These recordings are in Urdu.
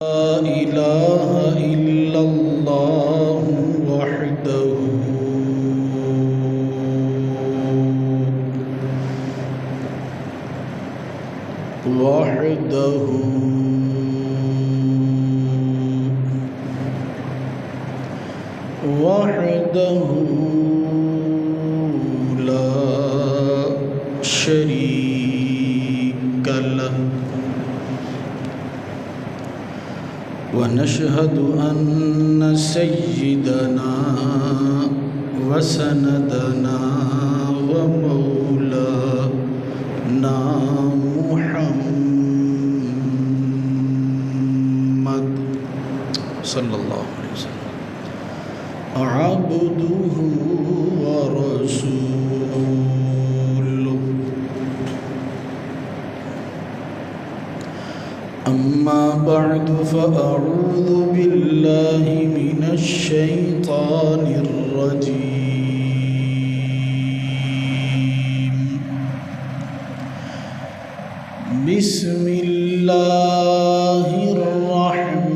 لا إله إلا الله وحده لا شريك له ونشهد أن سيدنا وسندنا ومولانا محمد صلى الله عليه وسلم عبده ورسوله. أما بعد فأعوذ بالله من الشيطان الرجيم. بسم الله الرحمن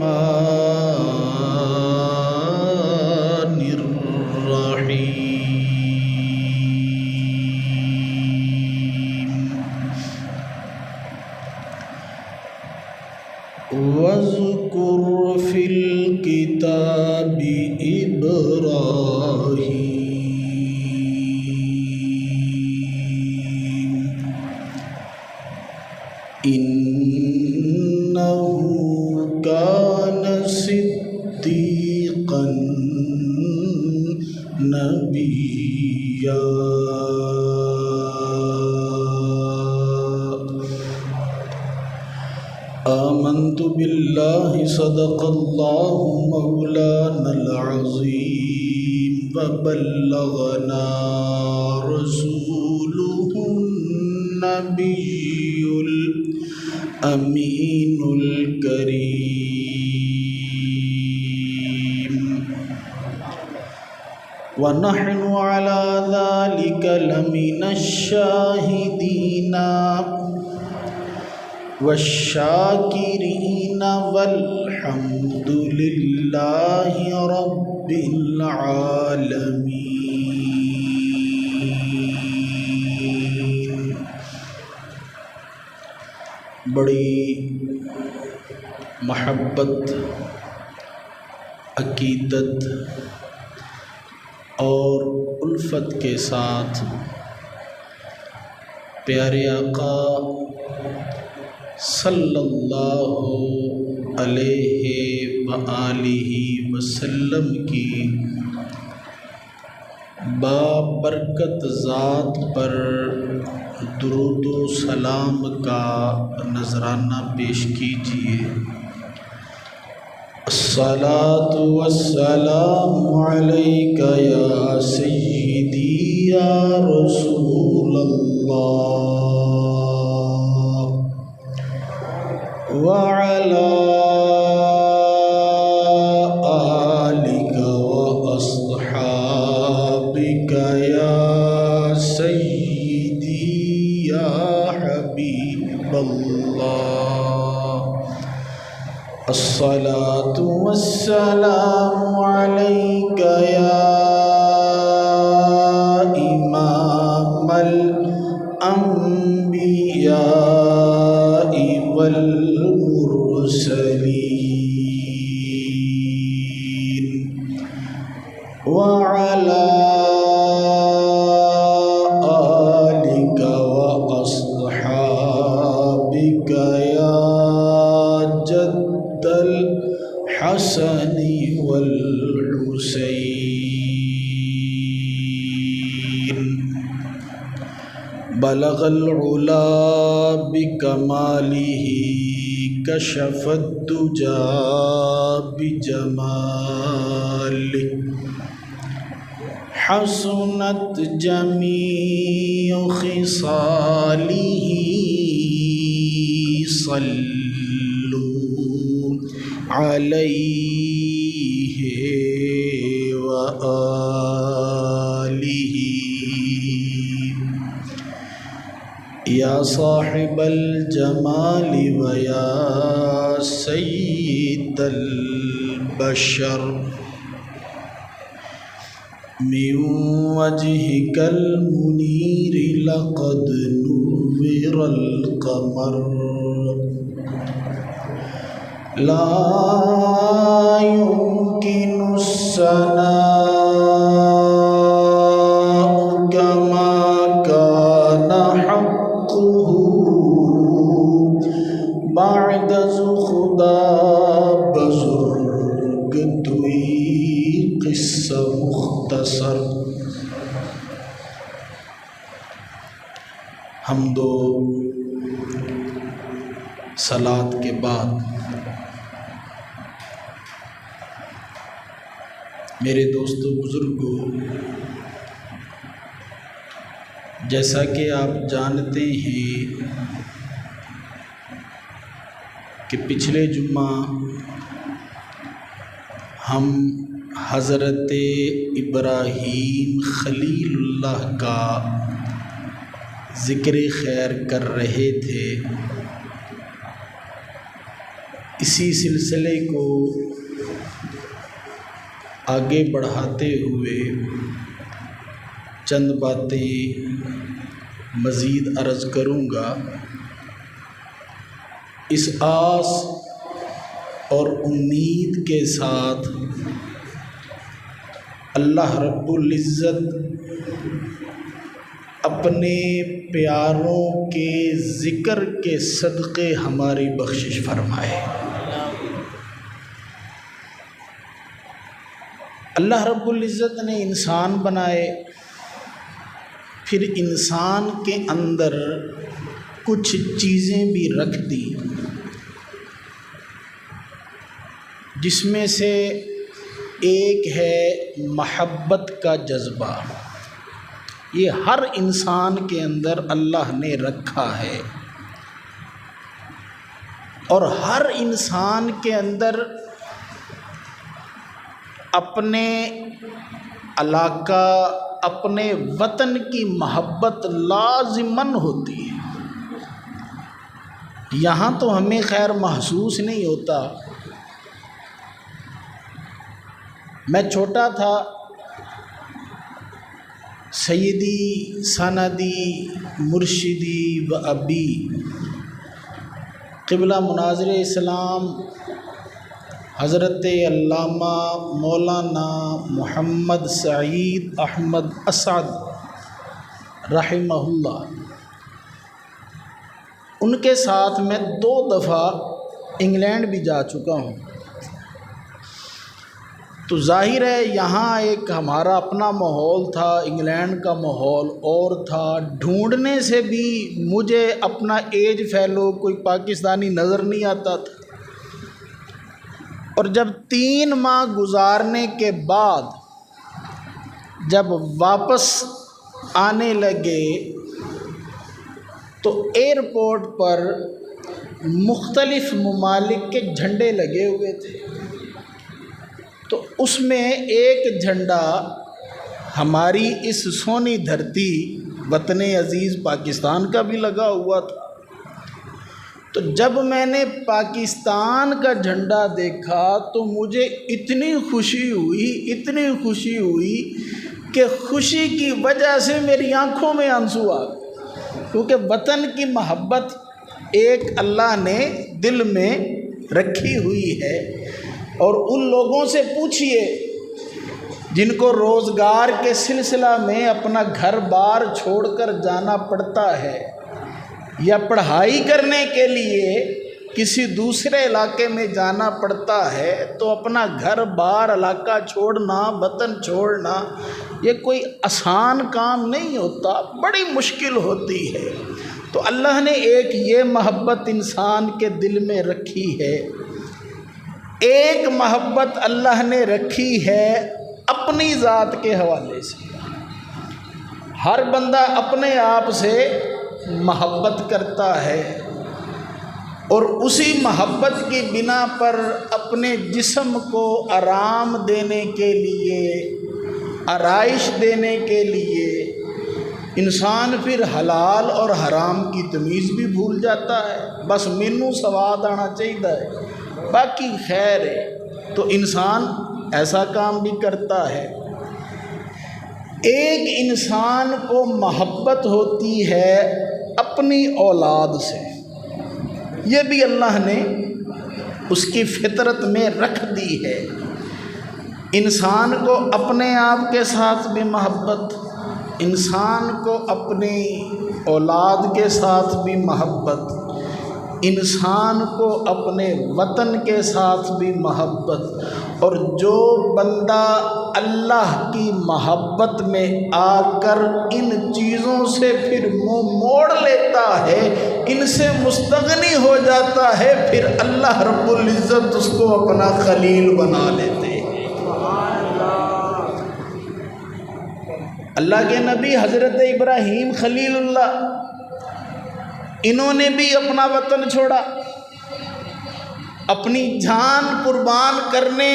الرحيم. واذكر في الكتاب إبراهيم إنه كان صديقا نبيا. آمنت بالله صدق الله مولانا العظيم وبلغنا رسوله النبي الأمين الكريم ونحن على ذلك لمن الشاهدين والشاكرين والحمد لله رب العالمين. بڑی محبت، عقیدت اور الفت کے ساتھ پیارے آقا صلی اللہ علیہ وآلہ وسلم کی بابرکت ذات پر درود و سلام کا نذرانہ پیش کیجیے. الصلاۃ والسلام علیک یا سیدی یا رسول اللہ وعلى آلك وأصحابك يا سيدي يا حبيب الله. الصلاة والسلام عليك يا إمام الأنبياء والمرسلين وعلى آلك وأصحابك يا جد الحسن والحسين. بلغ العلا بكماله كشف الدجى بجماله حسنت جميع خصاله صلوا عليه وآله. یا صاحب الجمال و یا سید سيد البشر من وجهك المنير لقد نور القمر لا يمكن الثناء كما كان حقه بعد خدا بزرگ توی قصہ مختصر۔ حمد و صلات کے بعد میرے دوستو بزرگوں، جیسا کہ آپ جانتے ہیں کہ پچھلے جمعہ ہم حضرت ابراہیم خلیل اللہ کا ذکر خیر کر رہے تھے۔ اسی سلسلے کو آگے بڑھاتے ہوئے چند باتیں مزید عرض کروں گا۔ اس آس اور امید کے ساتھ اللہ رب العزت اپنے پیاروں کے ذکر کے صدقے ہماری بخشش فرمائے۔ اللہ رب العزت نے انسان بنائے، پھر انسان کے اندر کچھ چیزیں بھی رکھ دی، جس میں سے ایک ہے محبت کا جذبہ۔ یہ ہر انسان کے اندر اللہ نے رکھا ہے، اور ہر انسان کے اندر اپنے علاقہ، اپنے وطن کی محبت لازماً ہوتی ہے۔ یہاں تو ہمیں خیر محسوس نہیں ہوتا۔ میں چھوٹا تھا، سیدی سندی مرشدی و ابی قبلہ مناظر اسلام حضرت علامہ مولانا محمد سعید احمد اسعد رحمہ اللہ، ان کے ساتھ میں 2 دفعہ انگلینڈ بھی جا چکا ہوں۔ تو ظاہر ہے یہاں ایک ہمارا اپنا ماحول تھا، انگلینڈ کا ماحول اور تھا۔ ڈھونڈنے سے بھی مجھے اپنا ایج فیلو کوئی پاکستانی نظر نہیں آتا تھا، اور جب 3 ماہ گزارنے کے بعد جب واپس آنے لگے تو ایئرپورٹ پر مختلف ممالک کے جھنڈے لگے ہوئے تھے، تو اس میں ایک جھنڈا ہماری اس سونی دھرتی وطن عزیز پاکستان کا بھی لگا ہوا تھا۔ تو جب میں نے پاکستان کا جھنڈا دیکھا تو مجھے اتنی خوشی ہوئی کہ خوشی کی وجہ سے میری آنکھوں میں آنسو آ گئے، کیونکہ وطن کی محبت ایک اللہ نے دل میں رکھی ہوئی ہے۔ اور ان لوگوں سے پوچھئے جن کو روزگار کے سلسلہ میں اپنا گھر بار چھوڑ کر جانا پڑتا ہے، یا پڑھائی کرنے کے لیے کسی دوسرے علاقے میں جانا پڑتا ہے، تو اپنا گھر بار علاقہ چھوڑنا، وطن چھوڑنا یہ کوئی آسان کام نہیں ہوتا، بڑی مشکل ہوتی ہے۔ تو اللہ نے ایک یہ محبت انسان کے دل میں رکھی ہے، ایک محبت اللہ نے رکھی ہے اپنی ذات کے حوالے سے۔ ہر بندہ اپنے آپ سے محبت کرتا ہے، اور اسی محبت کی بنا پر اپنے جسم کو آرام دینے کے لیے، آرائش دینے کے لیے انسان پھر حلال اور حرام کی تمیز بھی بھول جاتا ہے۔ بس مینوں سواد آنا چاہیے ہے باقی خیر ہے، تو انسان ایسا کام بھی کرتا ہے۔ ایک انسان کو محبت ہوتی ہے اپنی اولاد سے، یہ بھی اللہ نے اس کی فطرت میں رکھ دی ہے۔ انسان کو اپنے آپ کے ساتھ بھی محبت، انسان کو اپنی اولاد کے ساتھ بھی محبت، انسان کو اپنے وطن کے ساتھ بھی محبت، اور جو بندہ اللہ کی محبت میں آ کر ان چیزوں سے پھر منہ موڑ لیتا ہے، ان سے مستغنی ہو جاتا ہے، پھر اللہ رب العزت اس کو اپنا خلیل بنا لیتے ہیں۔ اللہ کے نبی حضرت ابراہیم خلیل اللہ، انہوں نے بھی اپنا وطن چھوڑا، اپنی جان قربان کرنے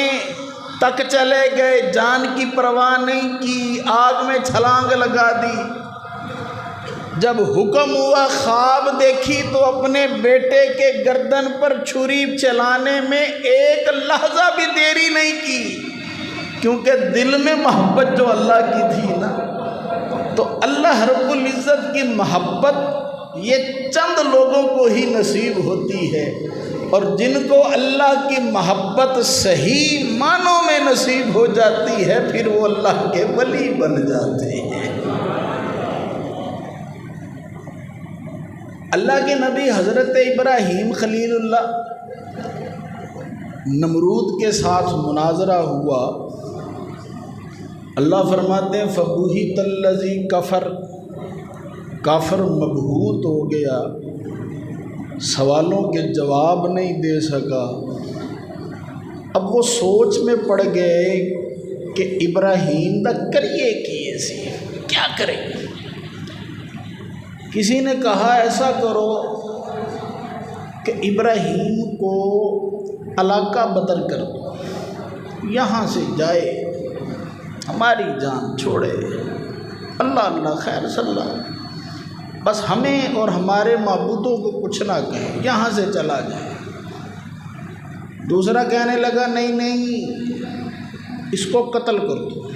تک چلے گئے، جان کی پرواہ نہیں کی، آگ میں چھلانگ لگا دی۔ جب حکم ہوا خواب دیکھی تو اپنے بیٹے کے گردن پر چھری چلانے میں ایک لحظہ بھی دیری نہیں کی، کیونکہ دل میں محبت جو اللہ کی تھی نا، تو اللہ رب العزت کی محبت یہ چند لوگوں کو ہی نصیب ہوتی ہے، اور جن کو اللہ کی محبت صحیح معنوں میں نصیب ہو جاتی ہے پھر وہ اللہ کے ولی بن جاتے ہیں۔ اللہ کے نبی حضرت ابراہیم خلیل اللہ، نمرود کے ساتھ مناظرہ ہوا، اللہ فرماتے ہیں فَبُہِتَ الَّذِي کفر، کافر مبہوت ہو گیا، سوالوں کے جواب نہیں دے سکا۔ اب وہ سوچ میں پڑ گئے کہ ابراہیم دا کریے کیے سی، کیا کریں؟ کسی نے کہا ایسا کرو کہ ابراہیم کو علاقہ بدل کر دو، یہاں سے جائے، ہماری جان چھوڑے، اللہ اللہ خیر صلی اللہ، بس ہمیں اور ہمارے معبودوں کو کچھ نہ کہے، یہاں سے چلا جائے۔ دوسرا کہنے لگا نہیں نہیں، اس کو قتل کر دو،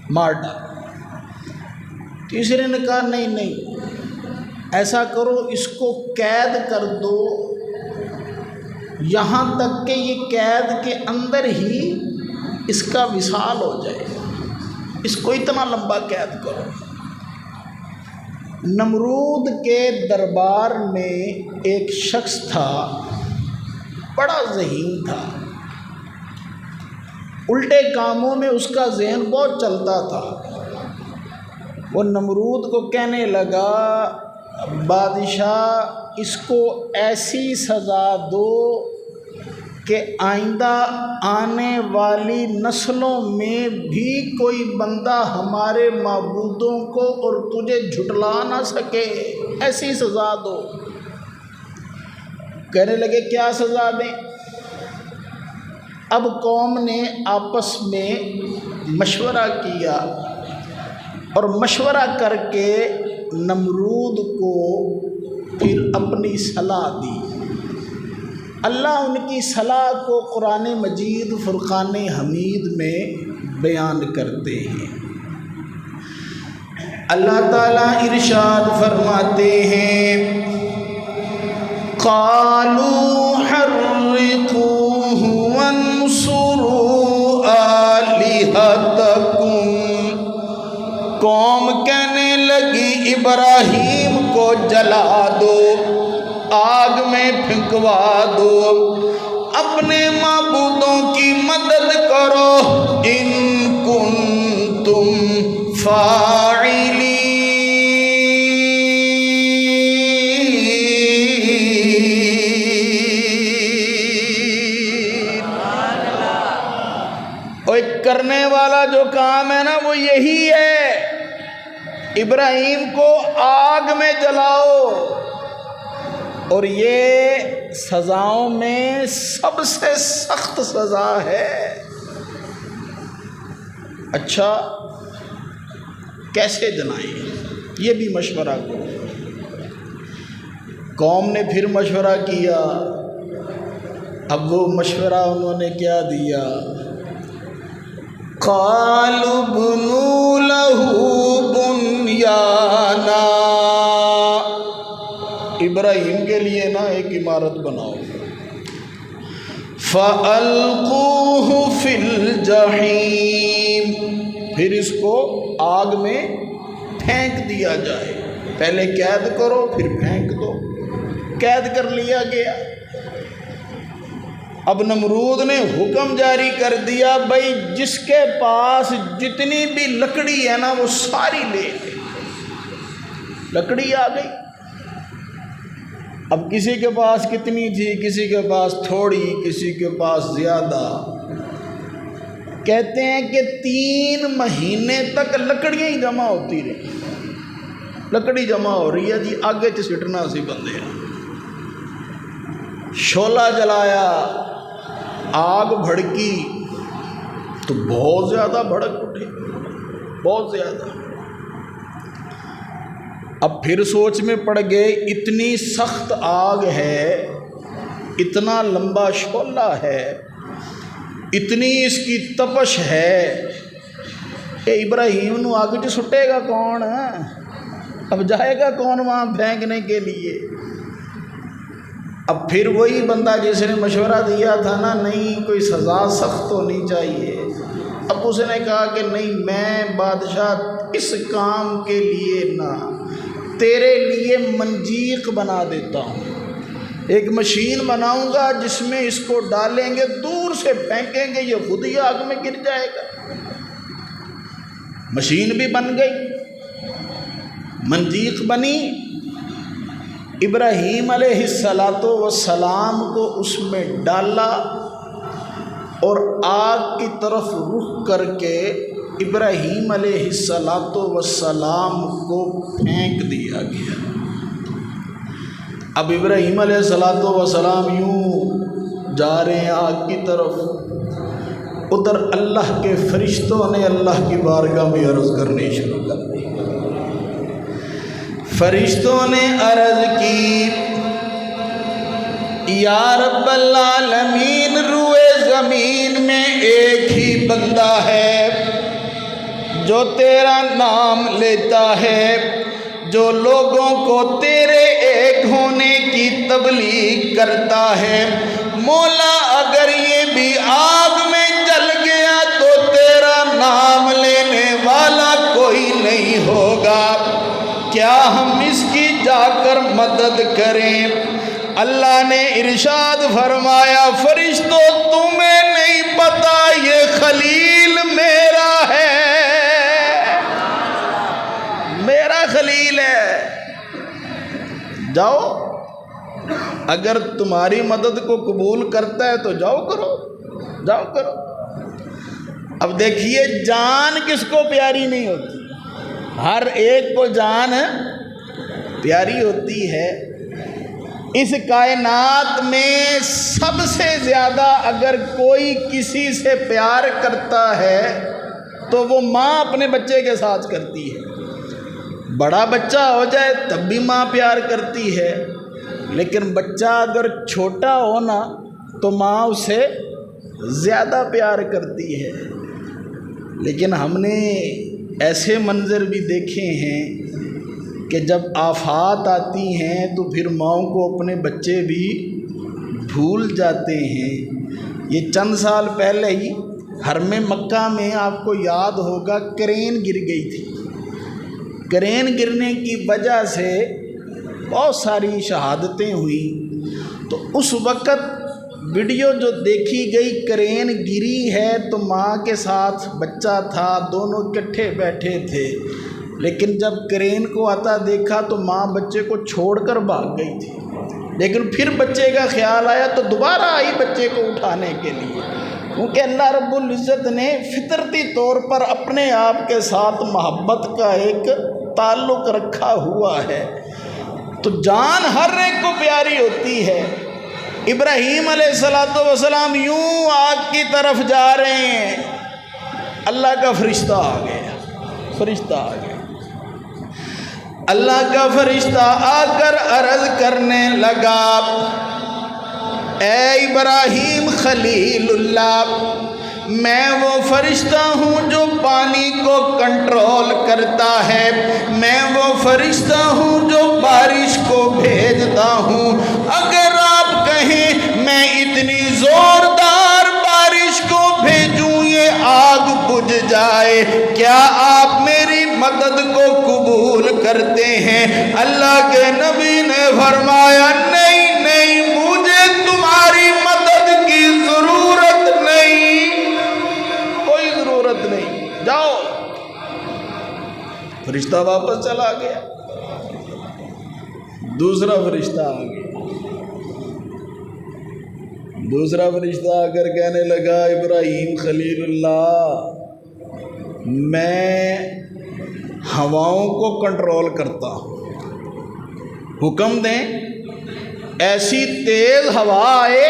مار ڈالو۔ تیسرے نے کہا نہیں نہیں، ایسا کرو اس کو قید کر دو، یہاں تک کہ یہ قید کے اندر ہی اس کا وصال ہو جائے، اس کو اتنا لمبا قید کرو۔ نمرود کے دربار میں ایک شخص تھا، بڑا ذہین تھا، الٹے کاموں میں اس کا ذہن بہت چلتا تھا۔ وہ نمرود کو کہنے لگا بادشاہ اس کو ایسی سزا دو کہ آئندہ آنے والی نسلوں میں بھی کوئی بندہ ہمارے معبودوں کو اور تجھے جھٹلا نہ سکے، ایسی سزا دو۔ کہنے لگے کیا سزا دیں؟ اب قوم نے آپس میں مشورہ کیا اور مشورہ کر کے نمرود کو پھر اپنی صلاح دی۔ اللہ ان کی صلاح کو قرآن مجید فرقان حمید میں بیان کرتے ہیں۔ اللہ تعالیٰ ارشاد فرماتے ہیں قالوا حرقوه وانصروا آلہتکم، قوم کہنے لگی ابراہیم کو جلا دو، آگ میں پھینکوا دو، اپنے معبودوں کی مدد کرو، ان کنتم فاعلین۔ اور کرنے والا جو کام ہے نا وہ یہی ہے، ابراہیم کو آگ میں جلاؤ، اور یہ سزاؤں میں سب سے سخت سزا ہے۔ اچھا کیسے جلائیں؟ یہ بھی مشورہ کرو۔ قوم نے پھر مشورہ کیا، اب وہ مشورہ انہوں نے کیا دیا؟ قالوا بنوا له بنیانا، ابراہیم کے لیے نا ایک عمارت بناؤ، فَأَلْقُوهُ فِي الْجَحِيمِ، پھر اس کو آگ میں پھینک دیا جائے، پہلے قید کرو پھر پھینک دو، قید کر لیا گیا۔ اب نمرود نے حکم جاری کر دیا، بھائی جس کے پاس جتنی بھی لکڑی ہے نا وہ ساری لے لے، لکڑی آ گئی۔ اب کسی کے پاس کتنی تھی، کسی کے پاس تھوڑی، کسی کے پاس زیادہ۔ کہتے ہیں کہ 3 مہینے تک لکڑیاں ہی جمع ہوتی رہی، لکڑی جمع ہو رہی ہے جی، آگے سٹنا سی بندے، شعلہ جلایا، آگ بھڑکی تو بہت زیادہ بھڑک اٹھی، بہت زیادہ۔ اب پھر سوچ میں پڑ گئے، اتنی سخت آگ ہے، اتنا لمبا شعلہ ہے، اتنی اس کی تپش ہے کہ ابراہیم نو آگ چ سٹے گا کون؟ اب جائے گا کون وہاں پھینکنے کے لیے؟ اب پھر وہی بندہ جس نے مشورہ دیا تھا نا، نہیں کوئی سزا سخت ہونی چاہیے، اب اس نے کہا کہ نہیں، میں بادشاہ اس کام کے لیے نہ تیرے لیے منجیق بنا دیتا ہوں، ایک مشین بناؤں گا جس میں اس کو ڈالیں گے، دور سے پھینکیں گے، یہ خود ہی آگ میں گر جائے گا۔ مشین بھی بن گئی، منجیق بنی، ابراہیم علیہ السلام کو اس میں ڈالا اور آگ کی طرف رخ کر کے ابراہیم علیہ السلام کو پھینک دیا گیا۔ اب ابراہیم علیہ السلام یوں جا رہے ہیں آگ کی طرف، ادھر اللہ کے فرشتوں نے اللہ کی بارگاہ میں عرض کرنی شروع کر دی۔ فرشتوں نے عرض کی، یا رب العالمین، روئے زمین میں ایک ہی بندہ ہے جو تیرا نام لیتا ہے، جو لوگوں کو تیرے ایک ہونے کی تبلیغ کرتا ہے۔ مولا اگر یہ بھی آگ میں جل گیا تو تیرا نام لینے والا کوئی نہیں ہوگا، کیا ہم اس کی جا کر مدد کریں؟ اللہ نے ارشاد فرمایا، فرشتوں تمہیں نہیں پتا یہ خلیل میرا ہے، میرا خلیل ہے، جاؤ، اگر تمہاری مدد کو قبول کرتا ہے تو جاؤ کرو، جاؤ کرو۔ اب دیکھیے، جان کس کو پیاری نہیں ہوتی؟ ہر ایک کو جان پیاری ہوتی ہے۔ اس کائنات میں سب سے زیادہ اگر کوئی کسی سے پیار کرتا ہے تو وہ ماں اپنے بچے کے ساتھ کرتی ہے۔ بڑا بچہ ہو جائے تب بھی ماں پیار کرتی ہے، لیکن بچہ اگر چھوٹا ہو نا تو ماں اسے زیادہ پیار کرتی ہے۔ لیکن ہم نے ایسے منظر بھی دیکھے ہیں کہ جب آفات آتی ہیں تو پھر ماؤں کو اپنے بچے بھی بھول جاتے ہیں۔ یہ چند سال پہلے ہی حرم مکہ میں آپ کو یاد ہوگا کرین گر گئی تھی۔ کرین گرنے کی وجہ سے بہت ساری شہادتیں ہوئیں، تو اس وقت ویڈیو جو دیکھی گئی، کرین گری ہے تو ماں کے ساتھ بچہ تھا، دونوں اکٹھے بیٹھے تھے، لیکن جب کرین کو آتا دیکھا تو ماں بچے کو چھوڑ کر بھاگ گئی تھی، لیکن پھر بچے کا خیال آیا تو دوبارہ آئی بچے کو اٹھانے کے لیے، کیونکہ اللہ رب العزت نے فطرتی طور پر اپنے آپ کے ساتھ محبت کا ایک تعلق رکھا ہوا ہے، تو جان ہر ایک کو پیاری ہوتی ہے۔ ابراہیم علیہ السلام یوں آگ کی طرف جا رہے ہیں، اللہ کا فرشتہ آ گیا، فرشتہ آ گیا، اللہ کا فرشتہ آ کر عرض کرنے لگا، اے ابراہیم خلیل اللہ، میں وہ فرشتہ ہوں جو پانی کو کنٹرول کرتا ہے، میں وہ فرشتہ ہوں جو بارش کو بھیجتا ہوں۔ اگر آپ کہیں میں اتنی زوردار بارش کو بھیجوں یہ آگ بجھ جائے، کیا آپ میری مدد کو قبول کرتے ہیں؟ اللہ کے نبی نے فرمایا نہیں نہیں، مجھے تمہاری مدد کی ضرورت نہیں، کوئی ضرورت نہیں، جاؤ۔ فرشتہ واپس چلا گیا، دوسرا فرشتہ آ گیا، دوسرا فرشتہ آ کر کہنے لگا ابراہیم خلیل اللہ، میں ہواؤں کو کنٹرول کرتا ہوں، حکم دیں ایسی تیز ہوا آئے،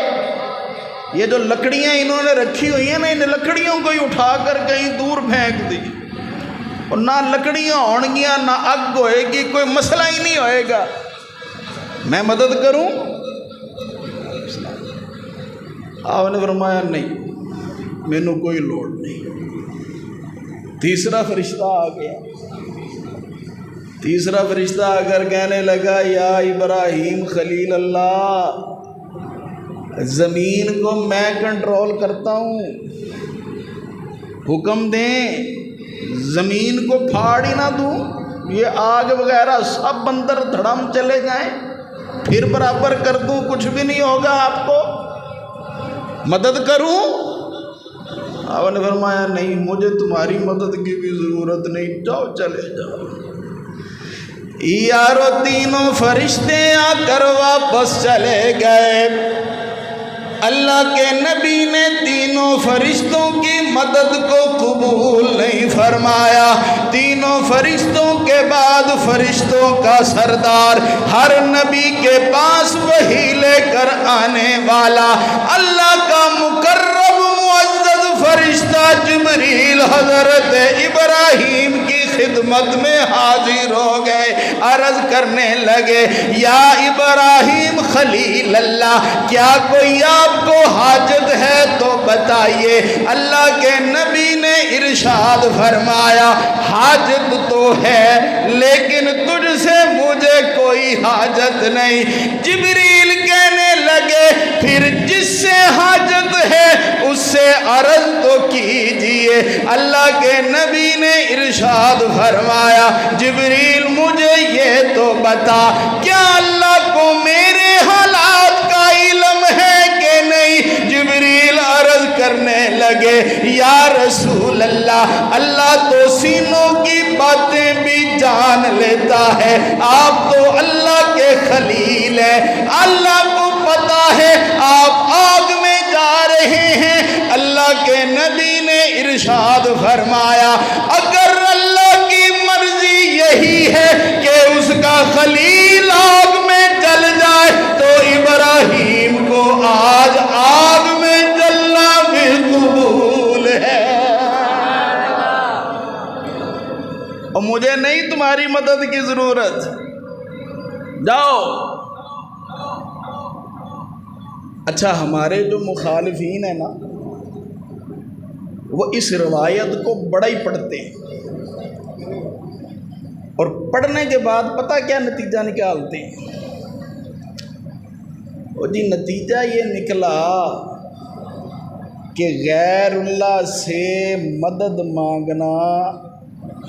یہ جو لکڑیاں انہوں نے رکھی ہوئی ہیں نا، ان لکڑیوں کو ہی اٹھا کر کہیں دور پھینک دی، اور نہ لکڑیاں ہوں گیاں نہ آگ ہوئے گی، کوئی مسئلہ ہی نہیں ہوئے گا، میں مدد کروں؟ آپ نے فرمایا نہیں، مینوں کوئی لوڑ نہیں۔ تیسرا فرشتہ آ گیا، تیسرا فرشتہ آ کر کہنے لگا یا ابراہیم خلیل اللہ، زمین کو میں کنٹرول کرتا ہوں، حکم دیں زمین کو پھاڑ ہی نہ دوں، یہ آگ وغیرہ سب اندر دھڑم چلے جائیں، پھر برابر کر دوں، کچھ بھی نہیں ہوگا، آپ کو مدد کروں؟ آپ نے فرمایا نہیں، مجھے تمہاری مدد کی بھی ضرورت نہیں، جاؤ چلے جاؤ۔ یارو تینوں فرشتے آ کر واپس چلے گئے، اللہ کے نبی نے تینوں فرشتوں کی مدد کو قبول نہیں فرمایا۔ تینوں فرشتوں کے بعد فرشتوں کا سردار، ہر نبی کے پاس وحی لے کر آنے والا، اللہ کا مقرب معزز فرشتہ جبریل حضرت ابراہیم کی خدمت میں حاضر ہو گئے، عرض کرنے لگے یا ابراہیم خلیل اللہ، کیا کوئی آپ کو حاجت ہے تو بتائیے۔ اللہ کے نبی نے ارشاد فرمایا حاجت تو ہے لیکن تجھ سے مجھے کوئی حاجت نہیں۔ جبریل کہنے لگے پھر جس سے حاجت ہے اس سے عرض تو کیجئے۔ اللہ کے نبی نے ارشاد فرمایا جبریل مجھے یہ تو بتا، کیا اللہ کو میرے حالات کا علم ہے کہ نہیں؟ جبریل عرض کرنے لگے یا رسول اللہ، اللہ تو سینوں کی باتیں بھی جان لیتا ہے، آپ تو اللہ کے خلیل ہیں، اللہ کو پتا ہے آپ آگ میں جا رہے ہیں۔ اللہ کے نبی نے ارشاد فرمایا اگر اللہ کی مرضی یہی ہے کہ اس کا خلیل آگ میں جل جائے تو ابراہیم کو آج آگ میں جلنا بھی قبول ہے، اور مجھے نہیں تمہاری مدد کی ضرورت، جاؤ۔ اچھا ہمارے جو مخالفین ہیں نا، وہ اس روایت کو بڑا ہی پڑھتے ہیں، اور پڑھنے کے بعد پتہ کیا نتیجہ نکالتے ہیں؟ وہ جی نتیجہ یہ نکلا کہ غیر اللہ سے مدد مانگنا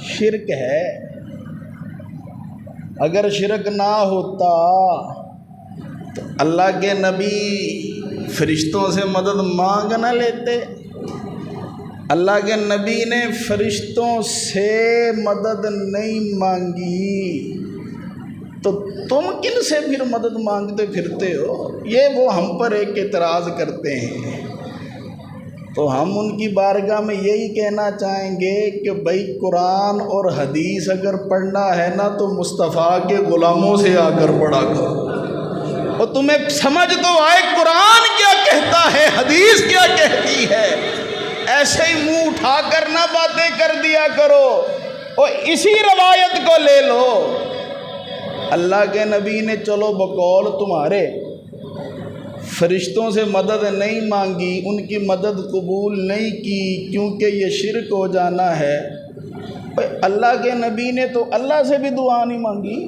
شرک ہے، اگر شرک نہ ہوتا تو اللہ کے نبی فرشتوں سے مدد مانگ نہ لیتے، اللہ کے نبی نے فرشتوں سے مدد نہیں مانگی، تو تم کن سے پھر مدد مانگتے پھرتے ہو؟ یہ وہ ہم پر ایک اعتراض کرتے ہیں، تو ہم ان کی بارگاہ میں یہی کہنا چاہیں گے کہ بھائی قرآن اور حدیث اگر پڑھنا ہے نا تو مصطفیٰ کے غلاموں سے آ کر پڑھا کرو، اور تمہیں سمجھ تو آئے قرآن کیا کہتا ہے، حدیث کیا کہتی ہے، ایسے ہی منہ اٹھا کر نہ باتیں کر دیا کرو، اور اسی روایت کو لے لو۔ اللہ کے نبی نے چلو بقول تمہارے فرشتوں سے مدد نہیں مانگی، ان کی مدد قبول نہیں کی کیونکہ یہ شرک ہو جانا ہے۔ اللہ کے نبی نے تو اللہ سے بھی دعا نہیں مانگی،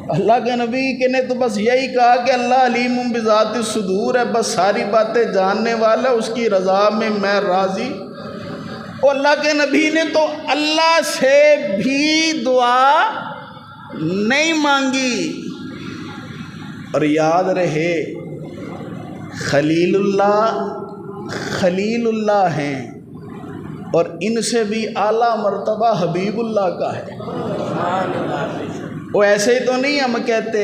اللہ کے نبی نے تو بس یہی کہا کہ اللہ علیم بذات الصدور ہے، بس ساری باتیں جاننے والا، اس کی رضا میں میں راضی۔ اور اللہ کے نبی نے تو اللہ سے بھی دعا نہیں مانگی۔ اور یاد رہے خلیل اللہ ہیں، اور ان سے بھی اعلیٰ مرتبہ حبیب اللہ کا ہے۔ وہ ایسے ہی تو نہیں ہم کہتے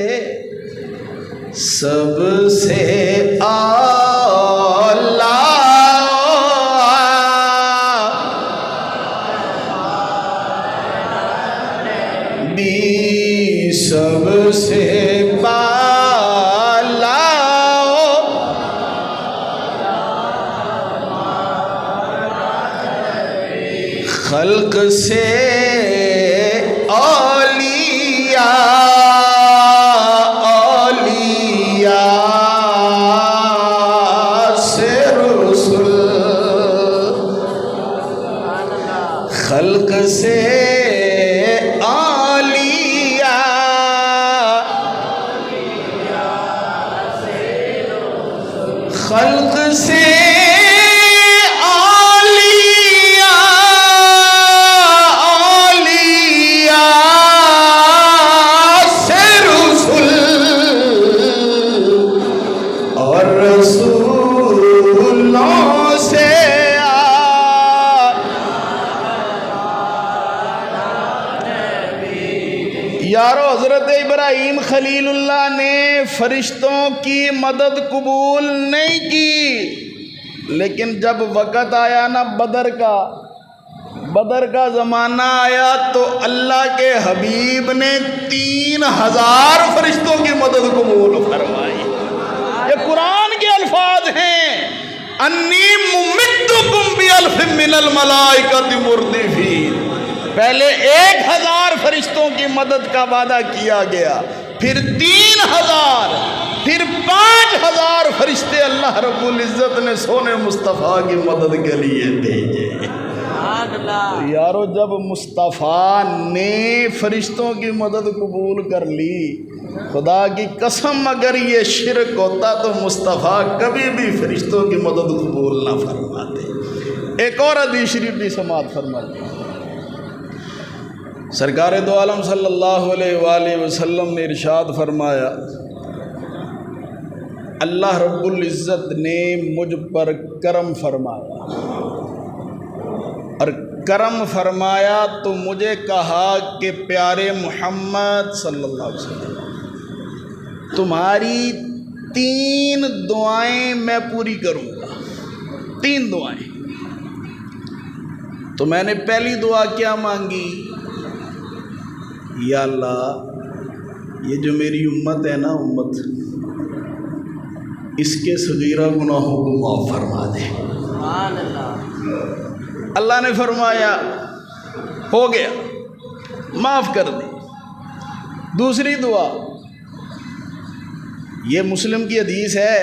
سب سے اعلیٰ بھی سب سے خلق سے اولیاء سے رسول، خلق سے اولیاء خلق سے یارو حضرت ابراہیم خلیل اللہ نے فرشتوں کی مدد قبول نہیں کی، لیکن جب وقت آیا نا بدر کا زمانہ آیا تو اللہ کے حبیب نے 3000 فرشتوں کی مدد قبول فرمائی۔ یہ قرآن کے الفاظ ہیں، انی ممدکم بِأَلْفٍ مِّنَ الْمَلَائِکَةِ مُرْدِفِينَ۔ پہلے 1000 فرشتوں کی مدد کا وعدہ کیا گیا، پھر 3000، پھر 5000 فرشتے اللہ رب العزت نے سونے مصطفیٰ کی مدد کے لیے بھیجے۔ یارو جب مصطفیٰ نے فرشتوں کی مدد قبول کر لی، خدا کی قسم اگر یہ شرک ہوتا تو مصطفیٰ کبھی بھی فرشتوں کی مدد قبول نہ فرماتے۔ ایک اور حدیث شریف بھی سماعت فرماتے ہیں۔ سرکار دو عالم صلی اللہ علیہ وآلہ وسلم نے ارشاد فرمایا، اللہ رب العزت نے مجھ پر کرم فرمایا، اور کرم فرمایا تو مجھے کہا کہ پیارے محمد صلی اللہ علیہ وسلم تمہاری 3 دعائیں میں پوری کروں گا۔ 3 دعائیں۔ تو میں نے پہلی دعا کیا مانگی؟ یا اللہ یہ جو میری امت ہے نا، امت اس کے صغیرہ گناہوں کو معاف فرما دے۔ اللہ نے فرمایا ہو گیا، معاف کر دی۔ دوسری دعا، یہ مسلم کی حدیث ہے،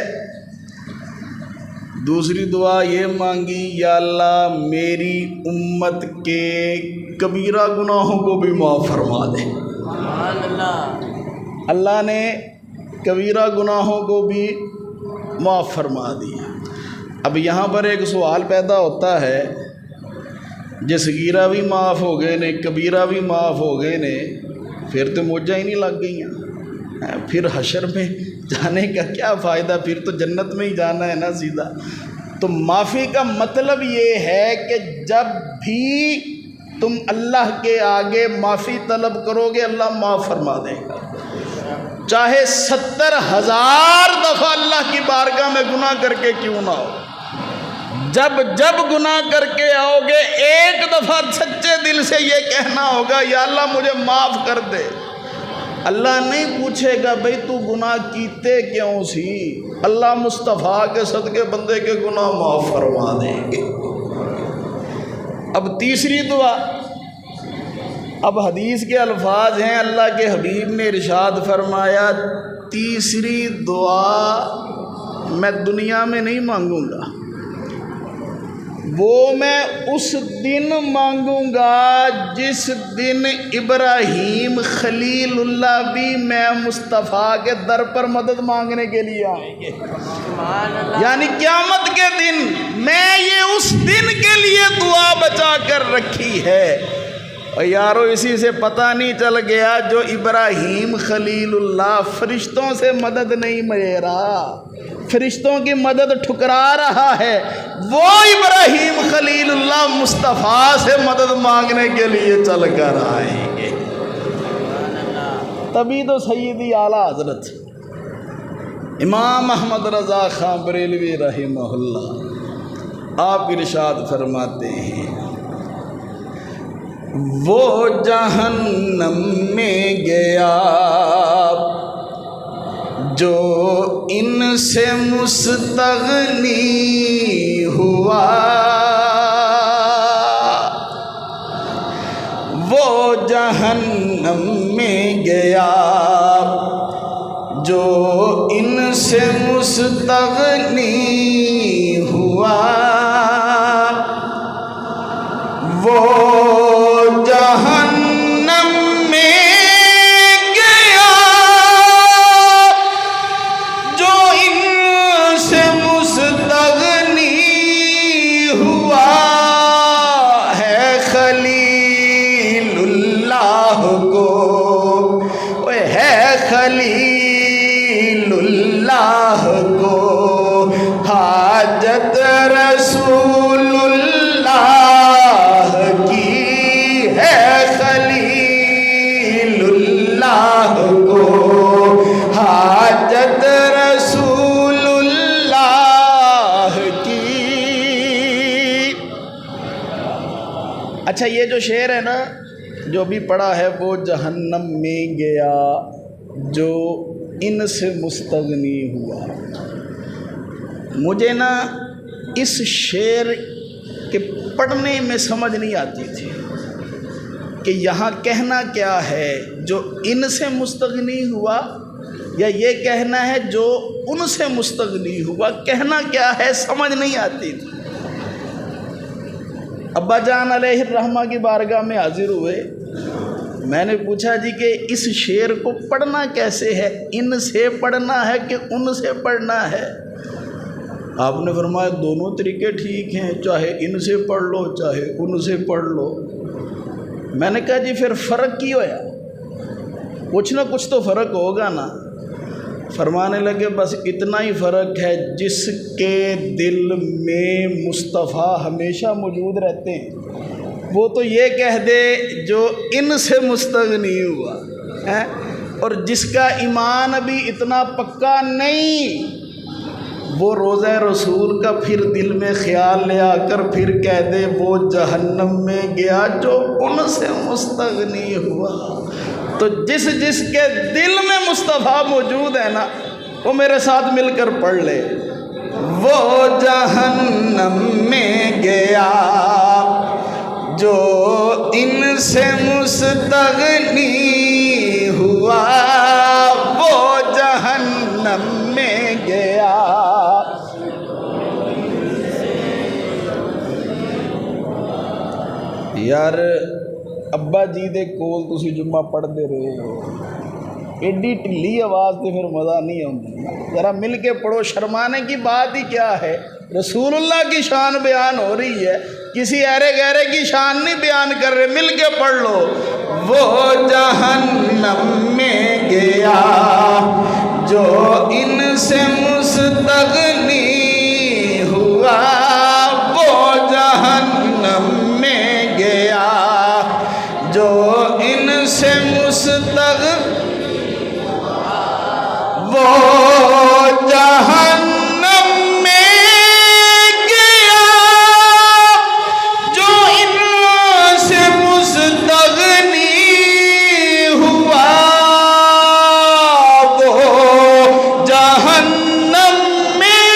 دوسری دعا یہ مانگی، یا اللہ میری امت کے کبیرہ گناہوں کو بھی معاف فرما دے۔ اللہ نے کبیرہ گناہوں کو بھی معاف فرما دیا۔ اب یہاں پر ایک سوال پیدا ہوتا ہے، جس صغیرہ بھی معاف ہو گئے نے، کبیرہ بھی معاف ہو گئے نے، پھر تو موجہ ہی نہیں لگ گئیاں، پھر حشر میں جانے کا کیا فائدہ؟ پھر تو جنت میں ہی جانا ہے نا سیدھا۔ تو معافی کا مطلب یہ ہے کہ جب بھی تم اللہ کے آگے معافی طلب کرو گے اللہ معاف فرما دے گا، چاہے 70,000 دفعہ اللہ کی بارگاہ میں گناہ کر کے کیوں نہ ہو۔ جب گناہ کر کے آؤ گے، ایک دفعہ سچے دل سے یہ کہنا ہوگا، یا اللہ مجھے معاف کر دے۔ اللہ نہیں پوچھے گا بھئی تو گناہ کیتے کیوں سی، اللہ مصطفیٰ کے صدقے بندے کے گناہ معاف فرما دیں گے۔ اب تیسری دعا، اب حدیث کے الفاظ ہیں، اللہ کے حبیب نے ارشاد فرمایا تیسری دعا میں دنیا میں نہیں مانگوں گا، وہ میں اس دن مانگوں گا جس دن ابراہیم خلیل اللہ بھی میں مصطفیٰ کے در پر مدد مانگنے کے لیے آئیں گے، یعنی قیامت کے دن میں یہ اس دن کے لیے دعا بچا کر رکھی ہے۔ اور یارو اسی سے پتہ نہیں چل گیا جو ابراہیم خلیل اللہ فرشتوں سے مدد نہیں لے رہا، فرشتوں کی مدد ٹھکرا رہا ہے، وہ ابراہیم خلیل اللہ مصطفیٰ سے مدد مانگنے کے لیے چل کر آئیں گے۔ تبھی تو سیدی اعلیٰ حضرت امام احمد رضا خان بریلوی رحمہ اللہ آپ ارشاد فرماتے ہیں، وہ جہنم میں گیا جو ان سے مستغنی ہوا، وہ جہنم میں گیا جو ان سے مستغنی ہوا، وہ جہنم میں گیا جو ان سے مستغنی ہوا، ہے خلیل اللہ کو، ہے خلیل اللہ کو حاجت رسول اللہ کی، ہے خلیل اللہ کو حاجت رسول اللہ کی۔ اچھا یہ جو شعر ہے نا جو بھی پڑھا ہے، وہ جہنم میں گیا جو ان سے مستغنی ہوا، مجھے نا اس شعر کے پڑھنے میں سمجھ نہیں آتی تھی کہ یہاں کہنا کیا ہے جو ان سے مستغنی ہوا، یا یہ کہنا ہے جو ان سے مستغنی ہوا، کہنا کیا ہے سمجھ نہیں آتی تھی۔ ابا جان علیہ الرحمہ کی بارگاہ میں حاضر ہوئے، میں نے پوچھا جی کہ اس شعر کو پڑھنا کیسے ہے، ان سے پڑھنا ہے کہ ان سے پڑھنا ہے؟ آپ نے فرمایا دونوں طریقے ٹھیک ہیں، چاہے ان سے پڑھ لو چاہے ان سے پڑھ لو۔ میں نے کہا جی پھر فرق کی ہوا، کچھ نہ کچھ تو فرق ہوگا نا۔ فرمانے لگے بس اتنا ہی فرق ہے، جس کے دل میں مصطفیٰ ہمیشہ موجود رہتے ہیں وہ تو یہ کہہ دے جو ان سے مستغنی ہوا ہے، اور جس کا ایمان ابھی اتنا پکا نہیں وہ روضہ رسول کا پھر دل میں خیال لے آ کر پھر کہہ دے وہ جہنم میں گیا جو ان سے مستغنی ہوا۔ تو جس جس کے دل میں مصطفیٰ موجود ہے نا وہ میرے ساتھ مل کر پڑھ لے، وہ جہنم میں گیا جو ان سے مستغنی ہوا، وہ جہنم میں گیا۔ یار ابا جی دے کول تسی جمعہ پڑھتے رہے ہو، ایڈی ٹلی آواز سے پھر مزہ نہیں آتی، ذرا مل کے پڑھو، شرمانے کی بات ہی کیا ہے، رسول اللہ کی شان بیان ہو رہی ہے، کسی ایرے گہرے کی شان نہیں بیان کر رہے، مل کے پڑھ لو۔ وہ جہنم میں گیا جو ان سے مستغنی ہوا، وہ جہنم میں گیا جو ان سے مستغنی، وہ جہنم میں گیا جو ان سے مستغنی ہوا، وہ جہنم میں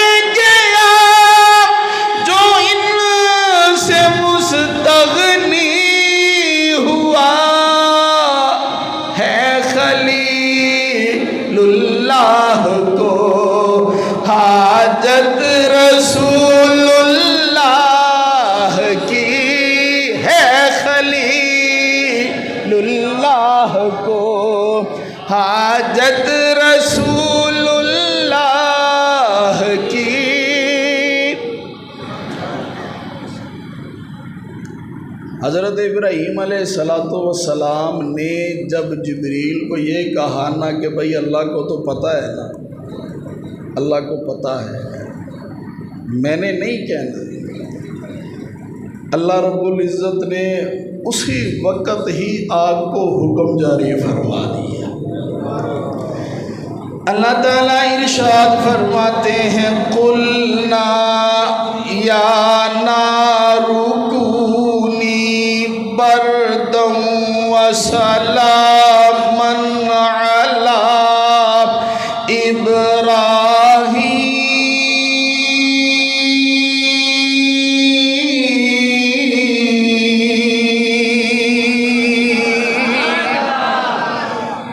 حضرت ابراہیم علیہ السلام نے جب جبریل کو یہ کہا نا کہ بھئی اللہ کو تو پتہ ہے نا، اللہ کو پتہ ہے، میں نے نہیں کہنا، اللہ رب العزت نے اسی وقت ہی آگ کو حکم جاری فرما دیا۔ اللہ تعالیٰ ارشاد فرماتے ہیں قُلْنَا يَا نَارُ كُونِي بَرْدًا وَسَلَامًا عَلَىٰ إِبْرَاهِيمَ۔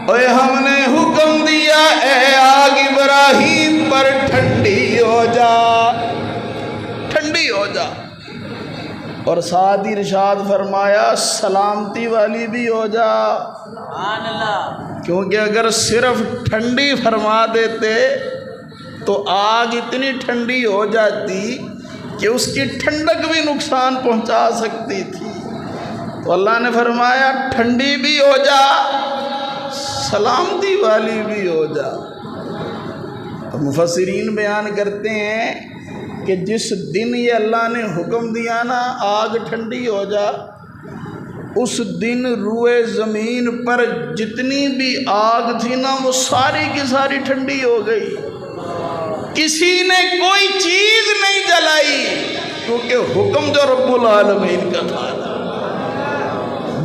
اوے ہم نے حکم دیا اے آگ ابراہیم پر ٹھنڈی ہو جا، ٹھنڈی ہو جا، اور ساتھ ہی ارشاد فرمایا سلامتی والی بھی ہو جا، کیونکہ اگر صرف ٹھنڈی فرما دیتے تو آگ اتنی ٹھنڈی ہو جاتی کہ اس کی ٹھنڈک بھی نقصان پہنچا سکتی تھی، تو اللہ نے فرمایا ٹھنڈی بھی ہو جا، سلامتی والی بھی ہو جا۔ تو مفسرین بیان کرتے ہیں کہ جس دن یہ اللہ نے حکم دیا نا آگ ٹھنڈی ہو جا، اس دن روئے زمین پر جتنی بھی آگ تھی نا وہ ساری کی ساری ٹھنڈی ہو گئی، کسی نے کوئی چیز نہیں جلائی، کیونکہ حکم جو رب العالمین کا تھا۔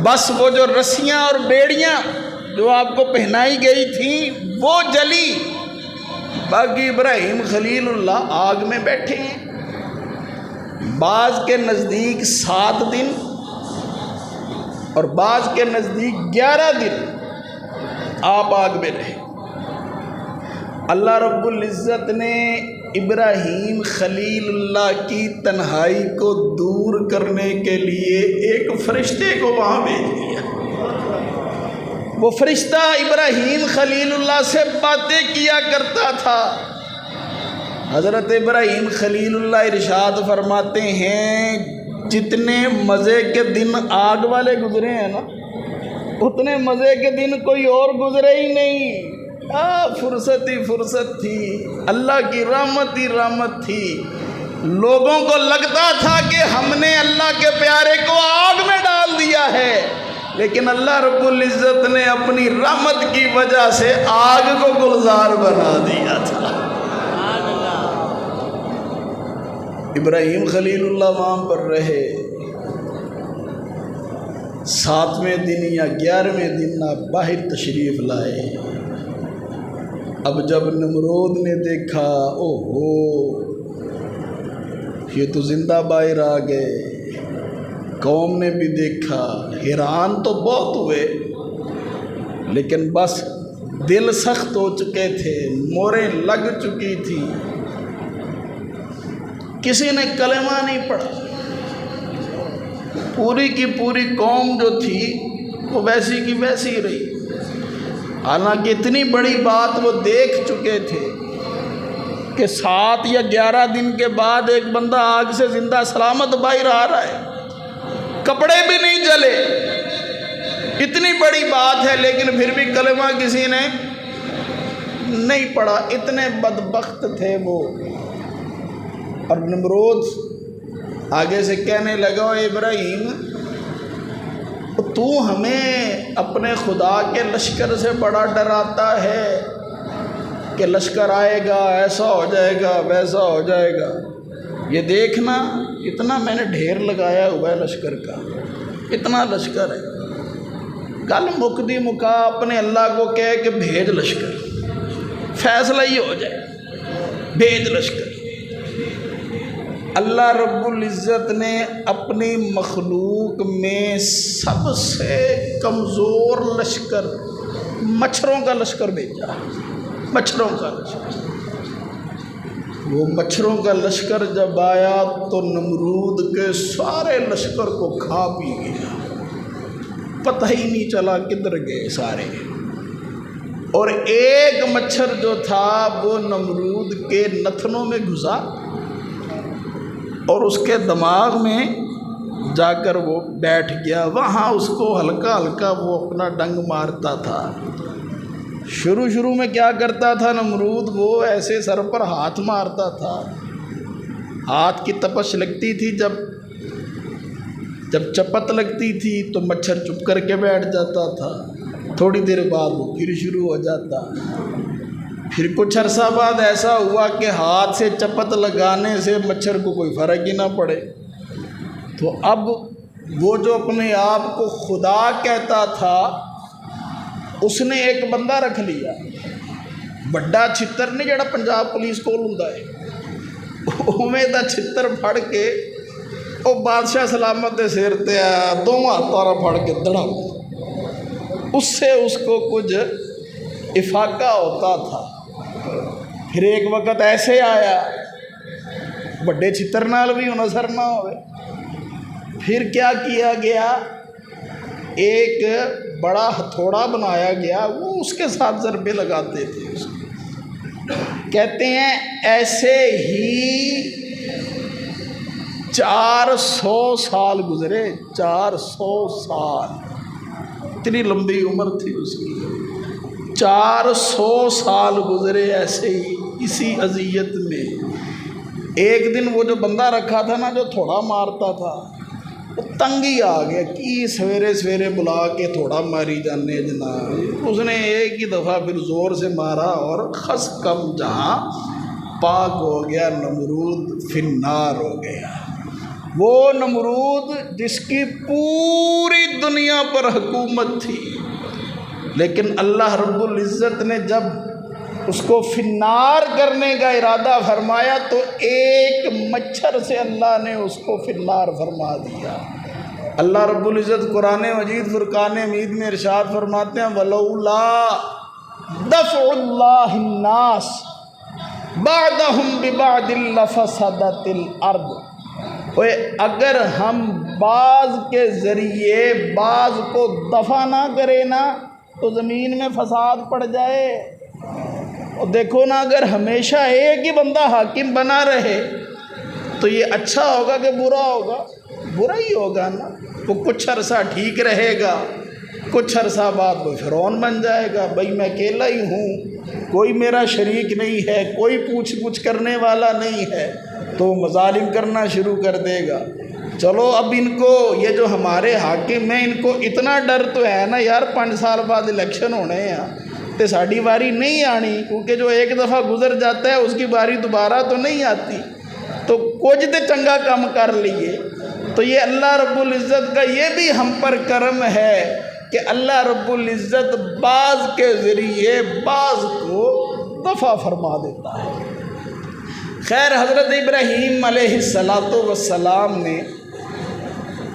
بس وہ جو رسیاں اور بیڑیاں جو آپ کو پہنائی گئی تھیں وہ جلی، باقی ابراہیم خلیل اللہ آگ میں بیٹھے ہیں، بعض کے نزدیک 7 دن اور بعض کے نزدیک 11 دن آپ آگ میں رہے۔ اللہ رب العزت نے ابراہیم خلیل اللہ کی تنہائی کو دور کرنے کے لیے ایک فرشتے کو وہاں بھیج دیا۔ وہ فرشتہ ابراہیم خلیل اللہ سے باتیں کیا کرتا تھا۔ حضرت ابراہیم خلیل اللہ ارشاد فرماتے ہیں جتنے مزے کے دن آگ والے گزرے ہیں نا اتنے مزے کے دن کوئی اور گزرے ہی نہیں۔ فرصت ہی فرصت تھی، اللہ کی رحمت ہی رحمت تھی۔ لوگوں کو لگتا تھا کہ ہم نے اللہ کے پیارے کو آگ میں ڈال دیا ہے، لیکن اللہ رب العزت نے اپنی رحمت کی وجہ سے آگ کو گلزار بنا دیا تھا۔ ابراہیم خلیل اللہ وہاں پر رہے، 7ویں دن یا 11ویں دن آپ باہر تشریف لائے۔ اب جب نمرود نے دیکھا اوہو یہ تو زندہ باہر آ گئے، قوم نے بھی دیکھا، حیران تو بہت ہوئے، لیکن بس دل سخت ہو چکے تھے، موریں لگ چکی تھی، کسی نے کلمہ نہیں پڑھا۔ پوری کی پوری قوم جو تھی وہ ویسی کی ویسی رہی، حالانکہ اتنی بڑی بات وہ دیکھ چکے تھے کہ 7 یا 11 دن کے بعد ایک بندہ آگ سے زندہ سلامت باہر آ رہا ہے، کپڑے بھی نہیں جلے، اتنی بڑی بات ہے، لیکن پھر بھی کلمہ کسی نے نہیں پڑھا، اتنے بدبخت تھے وہ۔ اور نمرود آگے سے کہنے لگا اے ابراہیم تو ہمیں اپنے خدا کے لشکر سے بڑا ڈراتا ہے کہ لشکر آئے گا، ایسا ہو جائے گا، ویسا ہو جائے گا، یہ دیکھنا اتنا میں نے ڈھیر لگایا ہوا ہے لشکر کا، اتنا لشکر ہے، گل مکدی مکا اپنے اللہ کو کہے کہ بھیج لشکر، فیصلہ ہی ہو جائے، بھیج لشکر۔ اللہ رب العزت نے اپنی مخلوق میں سب سے کمزور لشکر مچھروں کا لشکر بھیجا، مچھروں کا لشکر۔ وہ مچھروں کا لشکر جب آیا تو نمرود کے سارے لشکر کو کھا پی گیا، پتہ ہی نہیں چلا کدھر گئے سارے۔ اور ایک مچھر جو تھا وہ نمرود کے نتنوں میں گھسا اور اس کے دماغ میں جا کر وہ بیٹھ گیا. وہاں اس کو ہلکا ہلکا وہ اپنا ڈنگ مارتا تھا. شروع میں کیا کرتا تھا نمرود، وہ ایسے سر پر ہاتھ مارتا تھا، ہاتھ کی تپش لگتی تھی، جب چپت لگتی تھی تو مچھر چپ کر کے بیٹھ جاتا تھا. تھوڑی دیر بعد وہ پھر شروع ہو جاتا. پھر کچھ عرصہ بعد ایسا ہوا کہ ہاتھ سے چپت لگانے سے مچھر کو کوئی فرق ہی نہ پڑے. تو اب وہ جو اپنے آپ کو خدا کہتا تھا، اس نے ایک بندہ رکھ لیا، بڑا چھتر نہیں جڑا پنجاب پولیس کول ہوندا ہے، اوویں دا چھتر پھڑ کے وہ بادشاہ سلامت دے سر تے دوواں ہتھاں پھڑ کے دڑا، اس سے اس کو کچھ افاقہ ہوتا تھا. پھر ایک وقت ایسے آیا بڑے چھتر نال بھی ہن اثر نہ ہوئے. پھر کیا کیا گیا، ایک بڑا ہتھوڑا بنایا گیا، وہ اس کے ساتھ ضربے لگاتے تھے. اس کو کہتے ہیں ایسے ہی 400 سال گزرے. 400 سال، اتنی لمبی عمر تھی اس کی. 400 سال گزرے ایسے ہی اسی اذیت میں. ایک دن وہ جو بندہ رکھا تھا نا، جو تھوڑا مارتا تھا، وہ تنگی آ گیا کہ سویرے بلا کے تھوڑا ماری جانے جناب. اس نے ایک ہی دفعہ پھر زور سے مارا اور خس کم جہاں پاک ہو گیا، نمرود فی النار ہو گیا. وہ نمرود جس کی پوری دنیا پر حکومت تھی، لیکن اللہ رب العزت نے جب اس کو فی النار کرنے کا ارادہ فرمایا تو ایک مچھر سے اللہ نے اس کو فی النار فرما دیا. اللہ رب العزت قرآن مجید فرقان حمید میں ارشاد فرماتے ہیں وَلَوْلَا دَفْعُ اللَّهِ النَّاسِ بَعْضَهُمْ بِبَعْضٍ لَفَسَدَتِ الْأَرْضُ. اگر ہم بعض کے ذریعے بعض کو دفع نہ کرے نا تو زمین میں فساد پڑ جائے. اور دیکھو نا، اگر ہمیشہ ایک ہی بندہ حاکم بنا رہے تو یہ اچھا ہوگا کہ برا ہوگا؟ برا ہی ہوگا نا. وہ کچھ عرصہ ٹھیک رہے گا، کچھ عرصہ بعد وہ فرعون بن جائے گا. بھائی میں اکیلا ہی ہوں، کوئی میرا شریک نہیں ہے، کوئی پوچھ گچھ کرنے والا نہیں ہے، تو مظالم کرنا شروع کر دے گا. چلو اب ان کو، یہ جو ہمارے حاکم ہیں، ان کو اتنا ڈر تو ہے نا یار 5 سال بعد الیکشن ہونے ہیں تو ساڑی باری نہیں آنی، کیونکہ جو ایک دفعہ گزر جاتا ہے اس کی باری دوبارہ تو نہیں آتی. تو کچھ تو چنگا کام کر لیے. تو یہ اللہ رب العزت کا یہ بھی ہم پر کرم ہے کہ اللہ رب العزت بعض کے ذریعے بعض کو دفع فرما دیتا ہے. خیر، حضرت ابراہیم علیہ السلام نے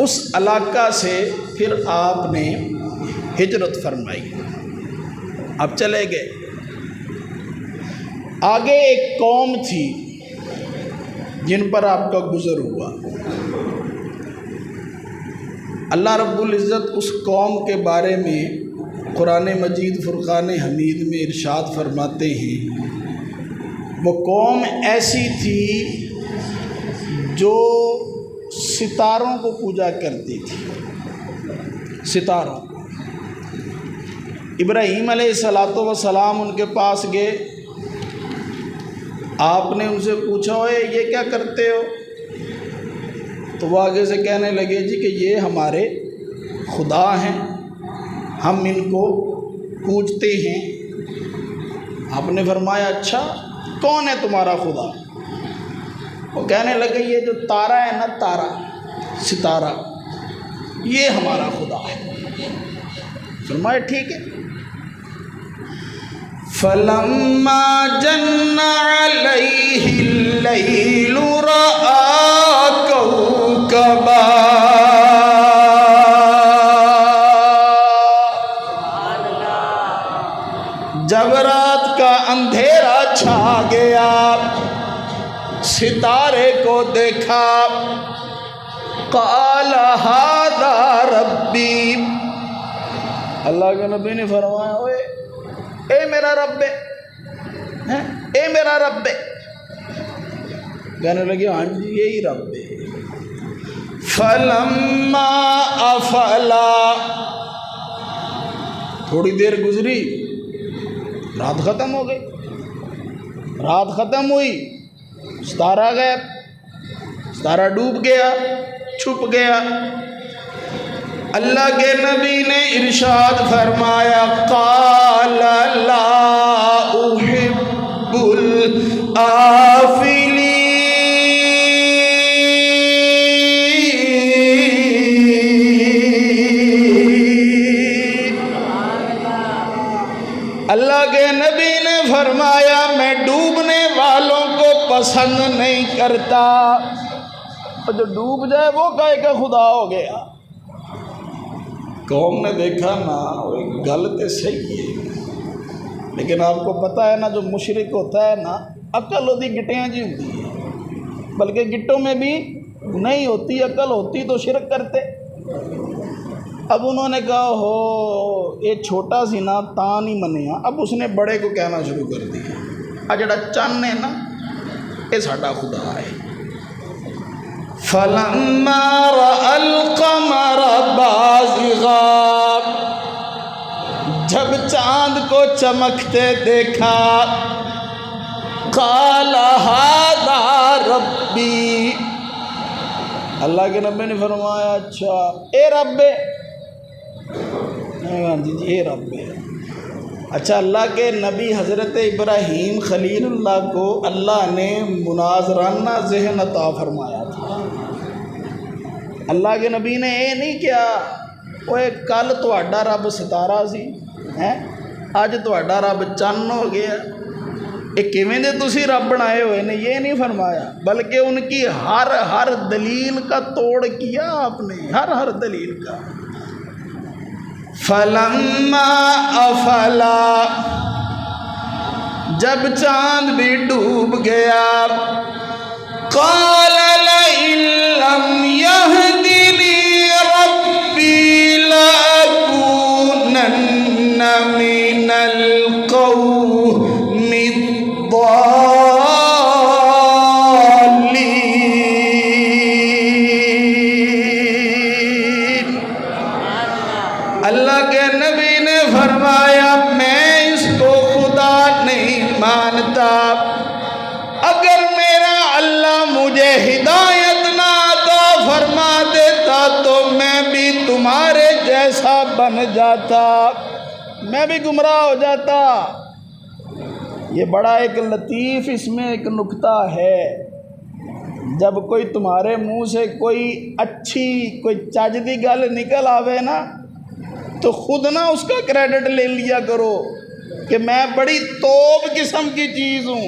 اس علاقہ سے پھر آپ نے ہجرت فرمائی. اب چلے گئے آگے. ایک قوم تھی جن پر آپ کا گزر ہوا. اللہ رب العزت اس قوم کے بارے میں قرآن مجید فرقان حمید میں ارشاد فرماتے ہیں، وہ قوم ایسی تھی جو ستاروں کو پوجا کرتی تھی. ستاروں. ابراہیم علیہ السلام ان کے پاس گئے. آپ نے ان سے پوچھا اوے یہ کیا کرتے ہو؟ تو وہ آگے سے کہنے لگے جی کہ یہ ہمارے خدا ہیں، ہم ان کو پوجتے ہیں. آپ نے فرمایا اچھا کون ہے تمہارا خدا؟ وہ کہنے لگے یہ جو تارا ہے نا، تارا ستارہ، یہ ہمارا خدا ہے. فرمایا ٹھیک ہے. فَلَمَّا جَنَّ عَلَيْهِ اللَّيْلُ رَأَىٰ كَوْكَبًا. جب رات کا اندھیرا چھا گیا، ستارے کو دیکھا. قَالَ هَٰذَا رَبِّي. اللہ کے نبی نے فرمایا اوے اے میرا رب ہے، اے میرا رب ہے. کہنے لگے ہاں جی یہی رب ہے. فلما افلا، تھوڑی دیر گزری، رات ختم ہو گئی، رات ختم ہوئی، ستارہ غائب، ستارہ ڈوب گیا، چھپ گیا۔ اللہ کے نبی نے ارشاد فرمایا قال لا احب الآفلین، اللہ کے نبی نے فرمایا میں ڈوبنے والوں کو پسند نہیں کرتا۔ اور جو ڈوب جائے وہ کہے کہ خدا ہو گیا۔ قوم نے دیکھا نا گل تو صحیح ہے، لیکن آپ کو پتہ ہے نا جو مشرک ہوتا ہے نا عقل ہوتی گٹیاں جی ہوتی ہے، بلکہ گٹوں میں بھی نہیں ہوتی عقل، ہوتی تو شرک کرتے۔ اب انہوں نے کہا ہو یہ چھوٹا سی نا تاں نہیں منیا، اب اس نے بڑے کو کہنا شروع کر دیا جڑا چن ہے نا یہ ساڈا خدا ہے۔ فلما رأى القمر بازغا، جب چاند کو چمکتے دیکھا، قال هذا ربی، اللہ کے نبی نے فرمایا اچھا اے رب ہے، جی اے رب ہے۔ اچھا اللہ کے نبی حضرت ابراہیم خلیل اللہ کو اللہ نے مناظرانہ ذہن عطا فرمایا تھا۔ اللہ کے نبی نے یہ نہیں کیا وہ کل تہاڈا رب ستارہ سی اج تہاڈا رب چن ہو گیا، یہ کیویں دے تسی رب بنائے ہوئے نے، یہ نہیں فرمایا، بلکہ ان کی ہر دلیل کا توڑ کیا آپ نے، ہر دلیل کا۔ فلما افلا، جب چاند بھی ڈوب گیا، قال لئن لم يهدني ربي لأكونن من القوم الضالين۔ اللہ کے نبی نے فرمایا میں اس کو خدا نہیں مانتا، اگر میرا اللہ مجھے ہدایت نہ عطا فرما دیتا تو میں بھی تمہارے جیسا بن جاتا، میں بھی گمراہ ہو جاتا۔ یہ بڑا ایک لطیف اس میں ایک نکتہ ہے، جب کوئی تمہارے منہ سے کوئی اچھی کوئی چج دی گل نکل آوے نا تو خود نہ اس کا کریڈٹ لے لیا کرو کہ میں بڑی توب قسم کی چیز ہوں،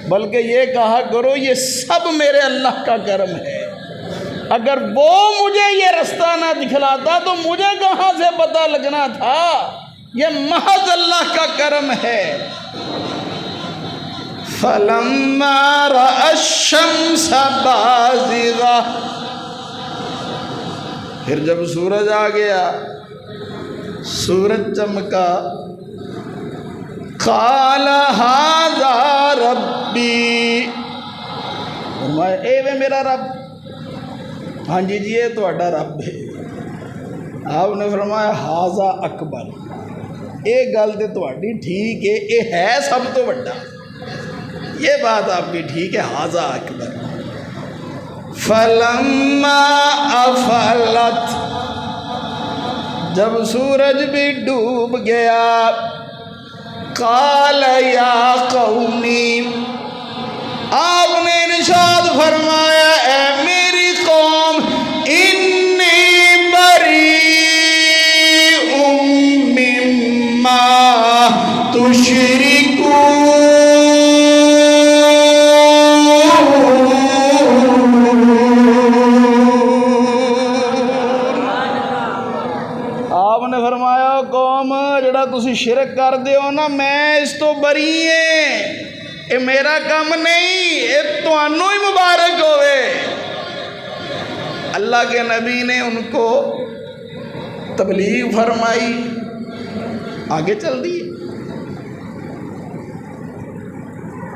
بلکہ یہ کہا کرو یہ سب میرے اللہ کا کرم ہے، اگر وہ مجھے یہ رستہ نہ دکھلاتا تو مجھے کہاں سے پتہ لگنا تھا، یہ محض اللہ کا کرم ہے۔ فلما رأى الشمس بازغة، پھر جب سورج آ گیا، سورج چمکا، قال هذا ربی، فرمایا اے وے میرا رب، ہاں جی یہ تہاڈا رب ہے۔ آپ نے فرمایا ھذا اکبر، یہ گل تے تہاڈی ٹھیک ہے، یہ ہے سب تو بڑا، یہ بات آپ کی ٹھیک ہے، ھذا اکبر۔ فلما افلت، جب سورج بھی ڈوب گیا، قال یا قومی، آپ نے ارشاد فرمایا اے میری قوم، انی بریء مما تشرکون، آپ نے فرمایا قوم جڑا تسی شرک کر دیو نا میں اس تو بری ہے، یہ میرا کام نہیں، یہ تانوں ہی مبارک ہوئے۔ اللہ کے نبی نے ان کو تبلیغ فرمائی، آگے چل دی،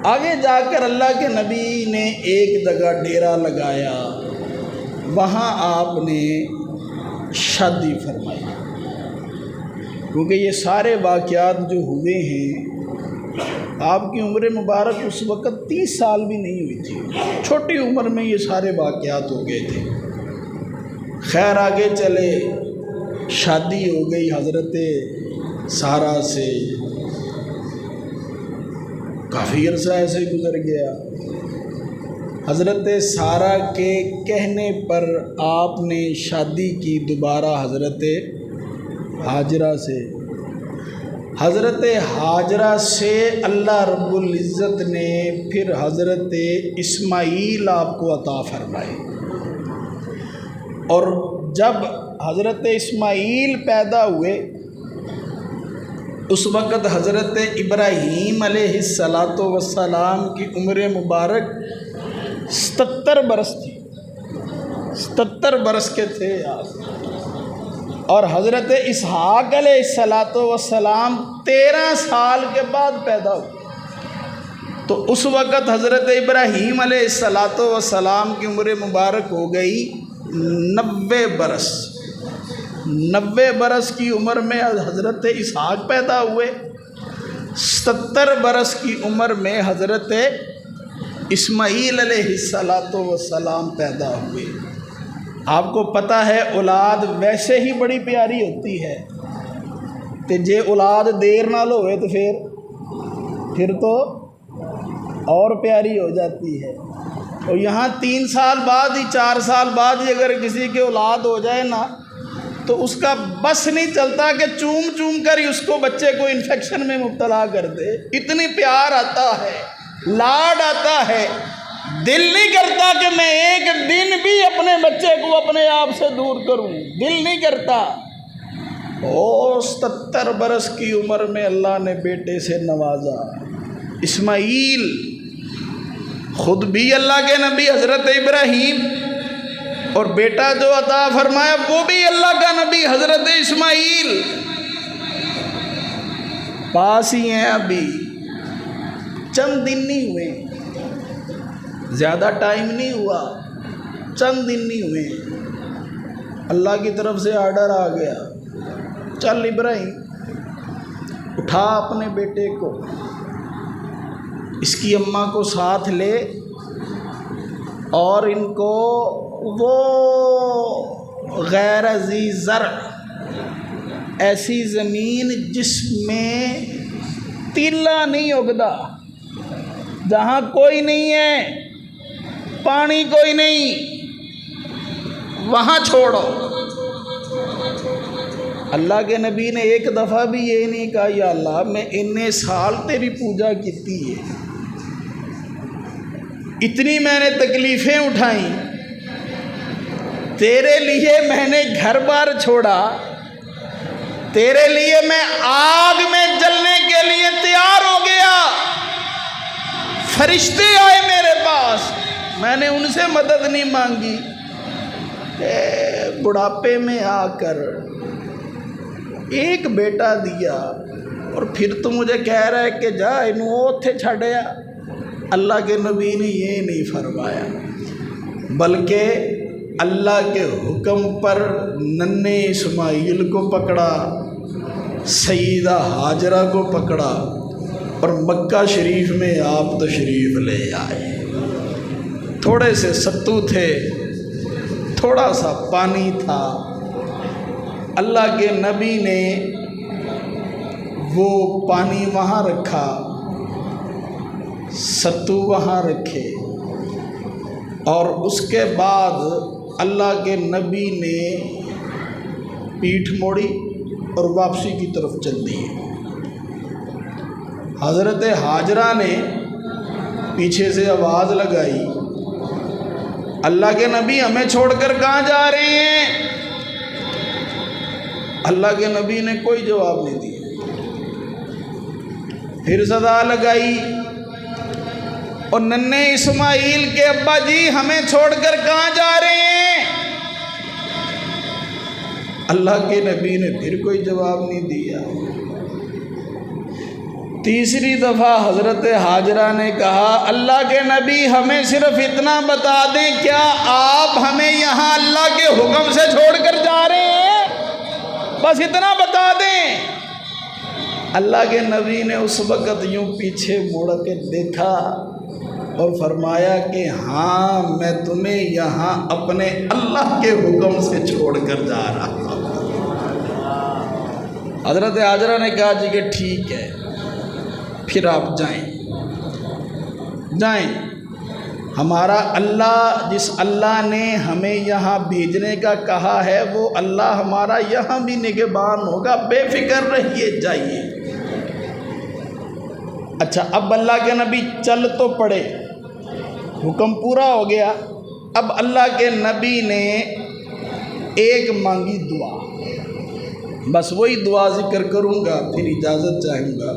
آگے جا کر اللہ کے نبی نے ایک جگہ ڈیرا لگایا، وہاں آپ نے شادی فرمائی، کیونکہ یہ سارے واقعات جو ہوئے ہیں، آپ کی عمر مبارک اس وقت 30 سال بھی نہیں ہوئی تھی، چھوٹی عمر میں یہ سارے واقعات ہو گئے تھے۔ خیر آگے چلے، شادی ہو گئی حضرت سارہ سے، کافی عرصہ ایسے گزر گیا۔ حضرت سارہ کے کہنے پر آپ نے شادی کی دوبارہ حضرت ہاجرہ سے۔ حضرت ہاجرہ سے اللہ رب العزت نے پھر حضرت اسماعیل آپ کو عطا فرمائے، اور جب حضرت اسماعیل پیدا ہوئے اس وقت حضرت ابراہیم علیہ السلام کی عمر مبارک 77 برس تھی، 77 برس کے تھے آپ، اور حضرت اسحاق علیہ السلام 13 سال کے بعد پیدا ہوئے، تو اس وقت حضرت ابراہیم علیہ السلام کی عمر مبارک ہو گئی 90 برس۔ 90 برس کی عمر میں حضرت اسحاق پیدا ہوئے، 70 برس کی عمر میں حضرت اسماعیل علیہ السلام پیدا ہوئے۔ آپ کو پتہ ہے اولاد ویسے ہی بڑی پیاری ہوتی ہے، تے جے اولاد دیر نال ہوئے تو پھر تو اور پیاری ہو جاتی ہے۔ اور یہاں 3 سال بعد ہی 4 سال بعد ہی اگر کسی کے اولاد ہو جائے نا تو اس کا بس نہیں چلتا کہ چوم چوم کر ہی اس کو بچے کو انفیکشن میں مبتلا کر دے، اتنی پیار آتا ہے، لاڈ آتا ہے، دل نہیں کرتا کہ میں ایک دن بھی اپنے بچے کو اپنے آپ سے دور کروں، دل نہیں کرتا۔ اور 77 برس کی عمر میں اللہ نے بیٹے سے نوازا، اسماعیل، خود بھی اللہ کے نبی حضرت ابراہیم، اور بیٹا جو عطا فرمایا وہ بھی اللہ کا نبی حضرت اسماعیل، پاس ہی ہیں ابھی، چند دن نہیں ہوئے، زیادہ ٹائم نہیں ہوا، چند دن نہیں ہوئے، اللہ کی طرف سے آرڈر آ گیا، چل ابراہیم اٹھا اپنے بیٹے کو، اس کی اماں کو ساتھ لے، اور ان کو وہ غیر ذی زرع، ایسی زمین جس میں تیلا نہیں اگدا، جہاں کوئی نہیں ہے، پانی کوئی نہیں، وہاں چھوڑو۔ اللہ کے نبی نے ایک دفعہ بھی یہ نہیں کہا یا اللہ میں اتنے سال تیری پوجا کیتی ہے، اتنی میں نے تکلیفیں اٹھائیں، تیرے لیے میں نے گھر بار چھوڑا، تیرے لیے میں آگ میں جلنے کے لیے تیار ہو گیا، فرشتے آئے میرے پاس، میں نے ان سے مدد نہیں مانگی، بڑھاپے میں آ کر ایک بیٹا دیا، اور پھر تو مجھے کہہ رہا ہے کہ جا انہوں اوتھے چھڑیا۔ اللہ کے نبی نے یہ نہیں فرمایا، بلکہ اللہ کے حکم پر ننھے اسماعیل کو پکڑا، سیدہ ہاجرہ کو پکڑا، اور مکہ شریف میں آپ تشریف لے آئے۔ تھوڑے سے ستو تھے، تھوڑا سا پانی تھا، اللہ کے نبی نے وہ پانی وہاں رکھا، ستو وہاں رکھے، اور اس کے بعد اللہ کے نبی نے پیٹھ موڑی اور واپسی کی طرف چل دیے۔ حضرت ہاجرہ نے پیچھے سے آواز لگائی، اللہ کے نبی ہمیں چھوڑ کر کہاں جا رہے ہیں؟ اللہ کے نبی نے کوئی جواب نہیں دیا۔ پھر صدا لگائی، اور ننھے اسماعیل کے ابا جی ہمیں چھوڑ کر کہاں جا رہے ہیں؟ اللہ کے نبی نے پھر کوئی جواب نہیں دیا۔ تیسری دفعہ حضرت ہاجرہ نے کہا، اللہ کے نبی ہمیں صرف اتنا بتا دیں، کیا آپ ہمیں یہاں حکم سے چھوڑ کر جا رہے ہیں؟ بس اتنا بتا دیں۔ اللہ کے نبی نے اس وقت یوں پیچھے مڑ کے دیکھا اور فرمایا کہ ہاں میں تمہیں یہاں اپنے اللہ کے حکم سے چھوڑ کر جا رہا ہوں۔ حضرت ہاجرہ نے کہا جی کہ ٹھیک ہے، پھر آپ جائیں۔ ہمارا اللہ، جس اللہ نے ہمیں یہاں بھیجنے کا کہا ہے، وہ اللہ ہمارا یہاں بھی نگہبان ہوگا، بے فکر رہیے، جائیے۔ اچھا، اب اللہ کے نبی چل تو پڑے، حکم پورا ہو گیا۔ اب اللہ کے نبی نے ایک مانگی دعا، بس وہی دعا ذکر کروں گا، پھر اجازت چاہوں گا۔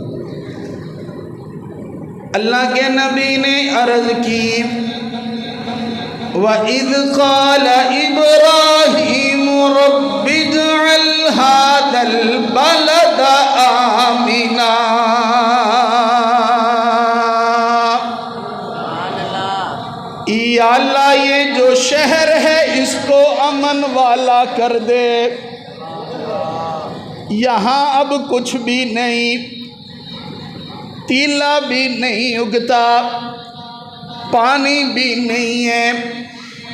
اللہ کے نبی نے عرض کی وَإِذْ قَالَ إِبْرَاهِيمُ رَبِّ اجْعَلْ هَذَا الْبَلَدَ آمِنًا، یا اللہ یہ جو شہر ہے اس کو امن والا کر دے، یہاں اب کچھ بھی نہیں، تیلا بھی نہیں اگتا، پانی بھی نہیں ہے،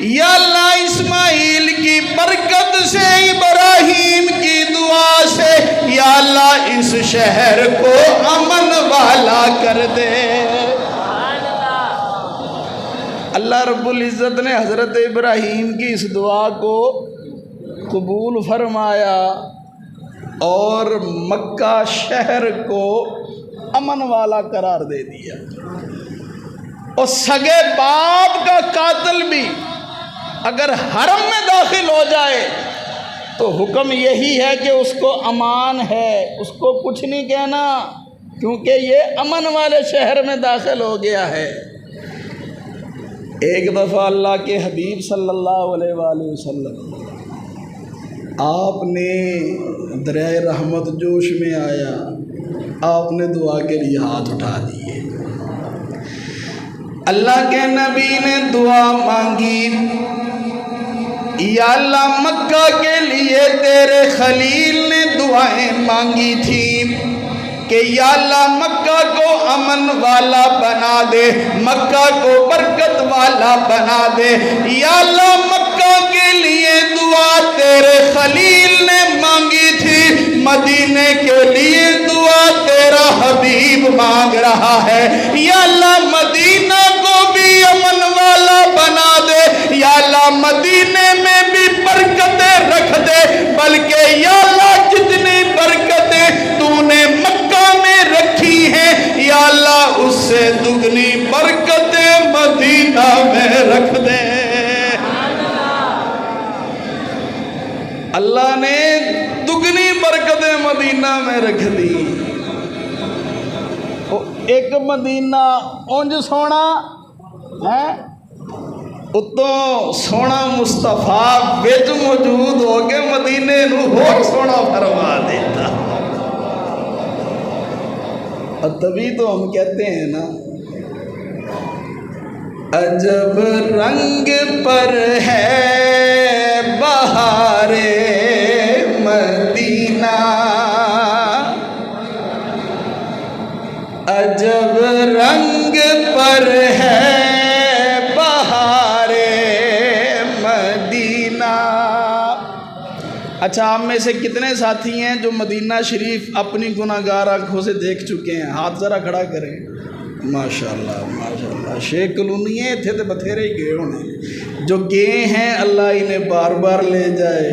یا اللہ اسماعیل کی برکت سے، ابراہیم کی دعا سے، یا اللہ اس شہر کو امن والا کر دے۔ اللہ رب العزت نے حضرت ابراہیم کی اس دعا کو قبول فرمایا اور مکہ شہر کو امن والا قرار دے دیا۔ اور سگے باپ کا قاتل بھی اگر حرم میں داخل ہو جائے تو حکم یہی ہے کہ اس کو امان ہے، اس کو کچھ نہیں کہنا، کیونکہ یہ امن والے شہر میں داخل ہو گیا ہے۔ ایک دفعہ اللہ کے حبیب صلی اللہ علیہ وآلہ وسلم، آپ نے دریائے رحمت جوش میں آیا، آپ نے دعا کے لیے ہاتھ اٹھا دیے، اللہ کے نبی نے دعا مانگی، یا اللہ مکہ کے لیے تیرے خلیل نے دعائیں مانگی تھی کہ یا اللہ مکہ کو امن والا بنا دے، مکہ کو برکت والا بنا دے، یا اللہ مکہ کے لیے دعا تیرے خلیل نے مانگی تھی، مدینے کے لیے دعا تیرا حبیب مانگ رہا ہے، یا اللہ مدینہ کو بھی امن والا بنا دے، یا اللہ مدینے میں بھی برکتیں رکھ دے، بلکہ یا اللہ جتنی برکتیں تو نے مکہ میں رکھی ہیں، یا اللہ اس سے دگنی برکتیں مدینہ میں رکھ دے۔ اللہ نے دگنی برکتیں مدینہ میں رکھ دی۔ ایک مدینہ اونج سونا ہے، اتوں سونا مصطفیٰ بچ موجود ہو کے مدینے نو ہور سونا فرما دیتا۔ اور تبھی تو ہم کہتے ہیں نا، عجب رنگ پر ہے بہار مدینہ، عجب رنگ پر ہے بہار مدینہ۔ اچھا، آپ میں سے کتنے ساتھی ہیں جو مدینہ شریف اپنی گناہگار آنکھوں سے دیکھ چکے ہیں؟ ہاتھ ذرا کھڑا کریں۔ ماشاءاللہ ماشاءاللہ، شیخ کلونی ہے تھے تو بتھیرے ہی گئے ہونے، جو گئے ہیں اللہ انہیں بار بار لے جائے،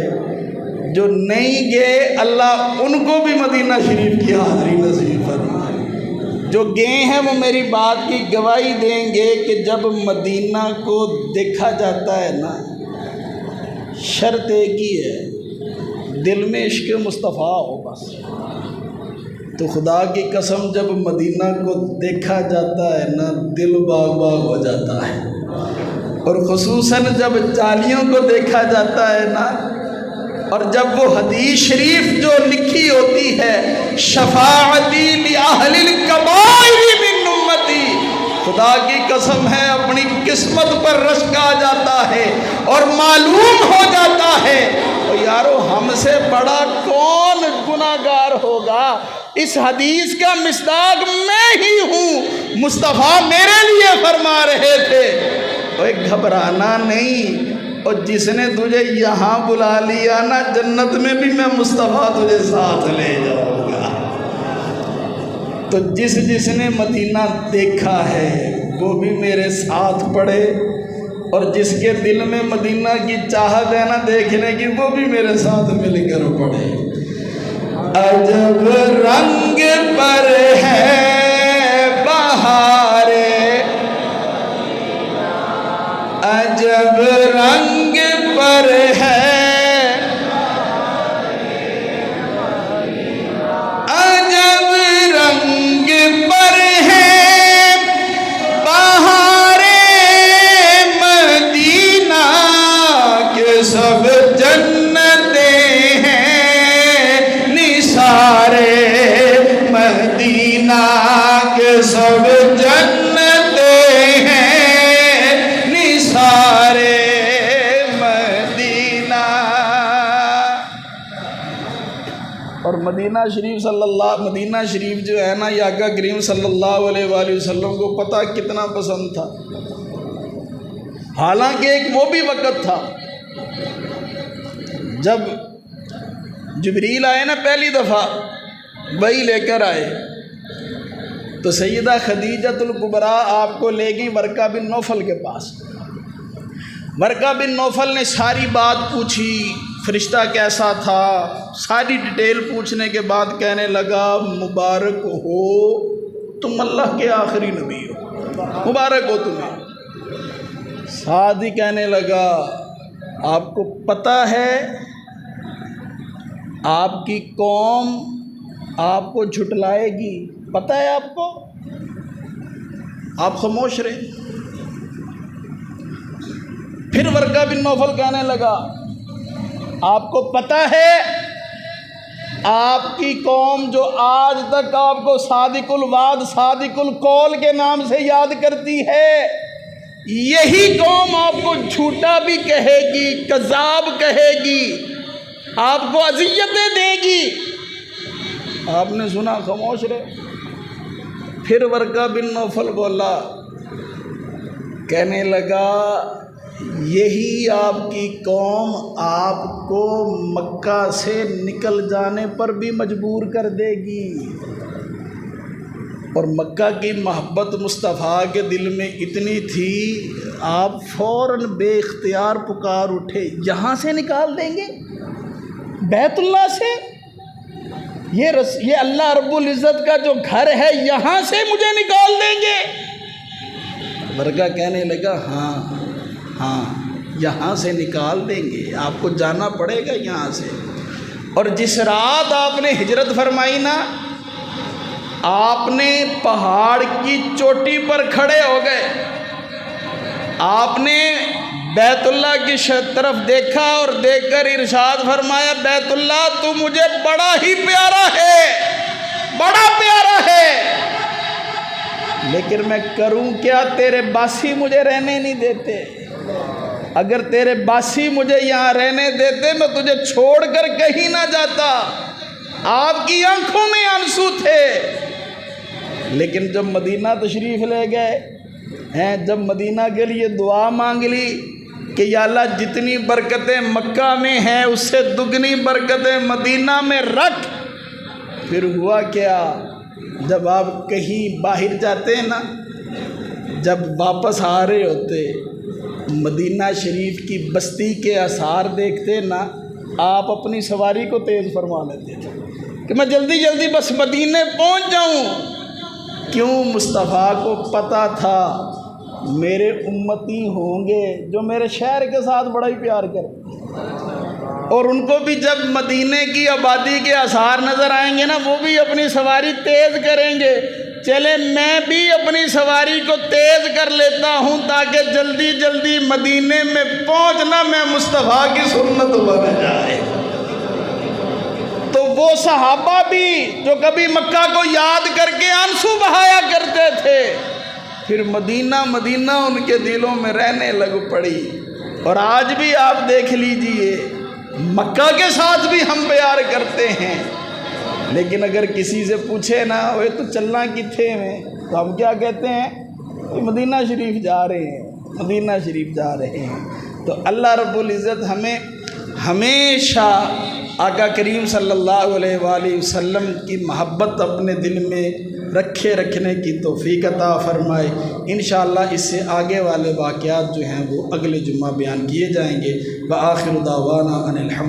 جو نہیں گئے اللہ ان کو بھی مدینہ شریف کی حاضری نصیب فرمائے۔ جو گئے ہیں وہ میری بات کی گواہی دیں گے کہ جب مدینہ کو دیکھا جاتا ہے نا، شرط ایک ہی ہے، دل میں عشق مصطفیٰ ہو بس۔ تو خدا کی قسم جب مدینہ کو دیکھا جاتا ہے نا، دل باغ باغ ہو جاتا ہے، اور خصوصاً جب جالیوں کو دیکھا جاتا ہے نا، اور جب وہ حدیث شریف جو لکھی ہوتی ہے، شفاعتی لأہل الکبائر من امتی، خدا کی قسم ہے اپنی قسمت پر رشک آ جاتا ہے اور معلوم ہو جاتا ہے۔ اور یارو ہم سے بڑا کون گناہگار ہوگا؟ اس حدیث کا مصداق میں ہی ہوں، مصطفیٰ میرے لیے فرما رہے تھے۔ اوے گھبرانا نہیں، اور جس نے تجھے یہاں بلا لیا نا، جنت میں بھی میں مصطفیٰ تجھے ساتھ لے جاؤں گا۔ تو جس نے مدینہ دیکھا ہے وہ بھی میرے ساتھ پڑھے، اور جس کے دل میں مدینہ کی چاہت ہے نا دیکھنے کی، وہ بھی میرے ساتھ مل کر پڑھے۔ عجب رنگ پر ہے بہارے، عجب رنگ پر ہے، عجب رنگ پر ہے بہارے مدینہ کے، سب جنتیں ہیں نثارے مدینہ کے، سب جنتیں ہیں نثارے مدینہ۔ اور مدینہ شریف مدینہ شریف جو ہے نا، یہ آقا کریم صلی اللہ علیہ وآلہ وسلم کو پتہ کتنا پسند تھا۔ حالانکہ ایک وہ بھی وقت تھا جب جبریل آئے نا پہلی دفعہ، وہی لے کر آئے تو سیدہ خدیجۃ الکبریٰ آپ کو لے گئی ورقہ بن نوفل کے پاس۔ ورقہ بن نوفل نے ساری بات پوچھی، فرشتہ کیسا تھا، ساری ڈیٹیل پوچھنے کے بعد کہنے لگا مبارک ہو تم اللہ کے آخری نبی ہو، مبارک ہو تمہیں۔ ساتھ ہی کہنے لگا آپ کو پتہ ہے آپ کی قوم آپ کو جھٹلائے گی، پتہ ہے آپ کو؟ آپ خاموش رہے۔ پھر ورقہ بن نوفل کہنے لگا آپ کو پتہ ہے آپ کی قوم جو آج تک آپ کو صادق الوعد صادق القول کے نام سے یاد کرتی ہے، یہی قوم آپ کو جھوٹا بھی کہے گی، کذاب کہے گی، آپ کو اذیتیں دے گی۔ آپ نے سنا، خاموش رہے۔ پھر ورقہ بن نوفل بولا، کہنے لگا یہی آپ کی قوم آپ کو مکہ سے نکل جانے پر بھی مجبور کر دے گی، اور مکہ کی محبت مصطفیٰ کے دل میں اتنی تھی، آپ فوراً بے اختیار پکار اٹھے، یہاں سے نکال دیں گے بیت اللہ سے، یہ اللہ رب العزت کا جو گھر ہے یہاں سے مجھے نکال دیں گے؟ ورقہ کہنے لگا ہاں یہاں سے نکال دیں گے، آپ کو جانا پڑے گا یہاں سے۔ اور جس رات آپ نے ہجرت فرمائی نا، آپ نے پہاڑ کی چوٹی پر کھڑے ہو گئے، آپ نے بیت اللہ کی طرف دیکھا اور دیکھ کر ارشاد فرمایا بیت اللہ تو مجھے بڑا ہی پیارا ہے، بڑا پیارا ہے، لیکن میں کروں کیا، تیرے باسی مجھے رہنے نہیں دیتے، اگر تیرے باسی مجھے یہاں رہنے دیتے میں تجھے چھوڑ کر کہیں نہ جاتا۔ آپ کی آنکھوں میں آنسو تھے، لیکن جب مدینہ تشریف لے گئے جب مدینہ کے لیے دعا مانگ لی کہ یا اللہ جتنی برکتیں مکہ میں ہیں اس سے دگنی برکتیں مدینہ میں رکھ، پھر ہوا کیا، جب آپ کہیں باہر جاتے ہیں نا، جب واپس آ رہے ہوتے مدینہ شریف کی بستی کے آثار دیکھتے نا، آپ اپنی سواری کو تیز فرما لیتے تھے کہ میں جلدی جلدی بس مدینے پہنچ جاؤں۔ کیوں؟ مصطفیٰ کو پتہ تھا میرے امتی ہوں گے جو میرے شہر کے ساتھ بڑا ہی پیار کریں، اور ان کو بھی جب مدینے کی آبادی کے آثار نظر آئیں گے نا، وہ بھی اپنی سواری تیز کریں گے۔ چلے میں بھی اپنی سواری کو تیز کر لیتا ہوں تاکہ جلدی جلدی مدینے میں پہنچنا میں مصطفیٰ کی سنت بن جائے۔ تو وہ صحابہ بھی جو کبھی مکہ کو یاد کر کے آنسو بہایا کرتے تھے، پھر مدینہ ان کے دلوں میں رہنے لگ پڑی۔ اور آج بھی آپ دیکھ لیجئے مکہ کے ساتھ بھی ہم پیار کرتے ہیں، لیکن اگر کسی سے پوچھے نا وہ تو چلنا کتنے میں، تو ہم کیا کہتے ہیں؟ مدینہ شریف جا رہے ہیں، مدینہ شریف جا رہے ہیں۔ تو اللہ رب العزت ہمیں ہمیشہ آقا کریم صلی اللہ علیہ وآلہ وسلم کی محبت اپنے دل میں رکھنے کی توفیق عطا فرمائے۔ انشاءاللہ اس سے آگے والے واقعات جو ہیں وہ اگلے جمعہ بیان کیے جائیں گے۔ وآخر دعوانا ان الحمد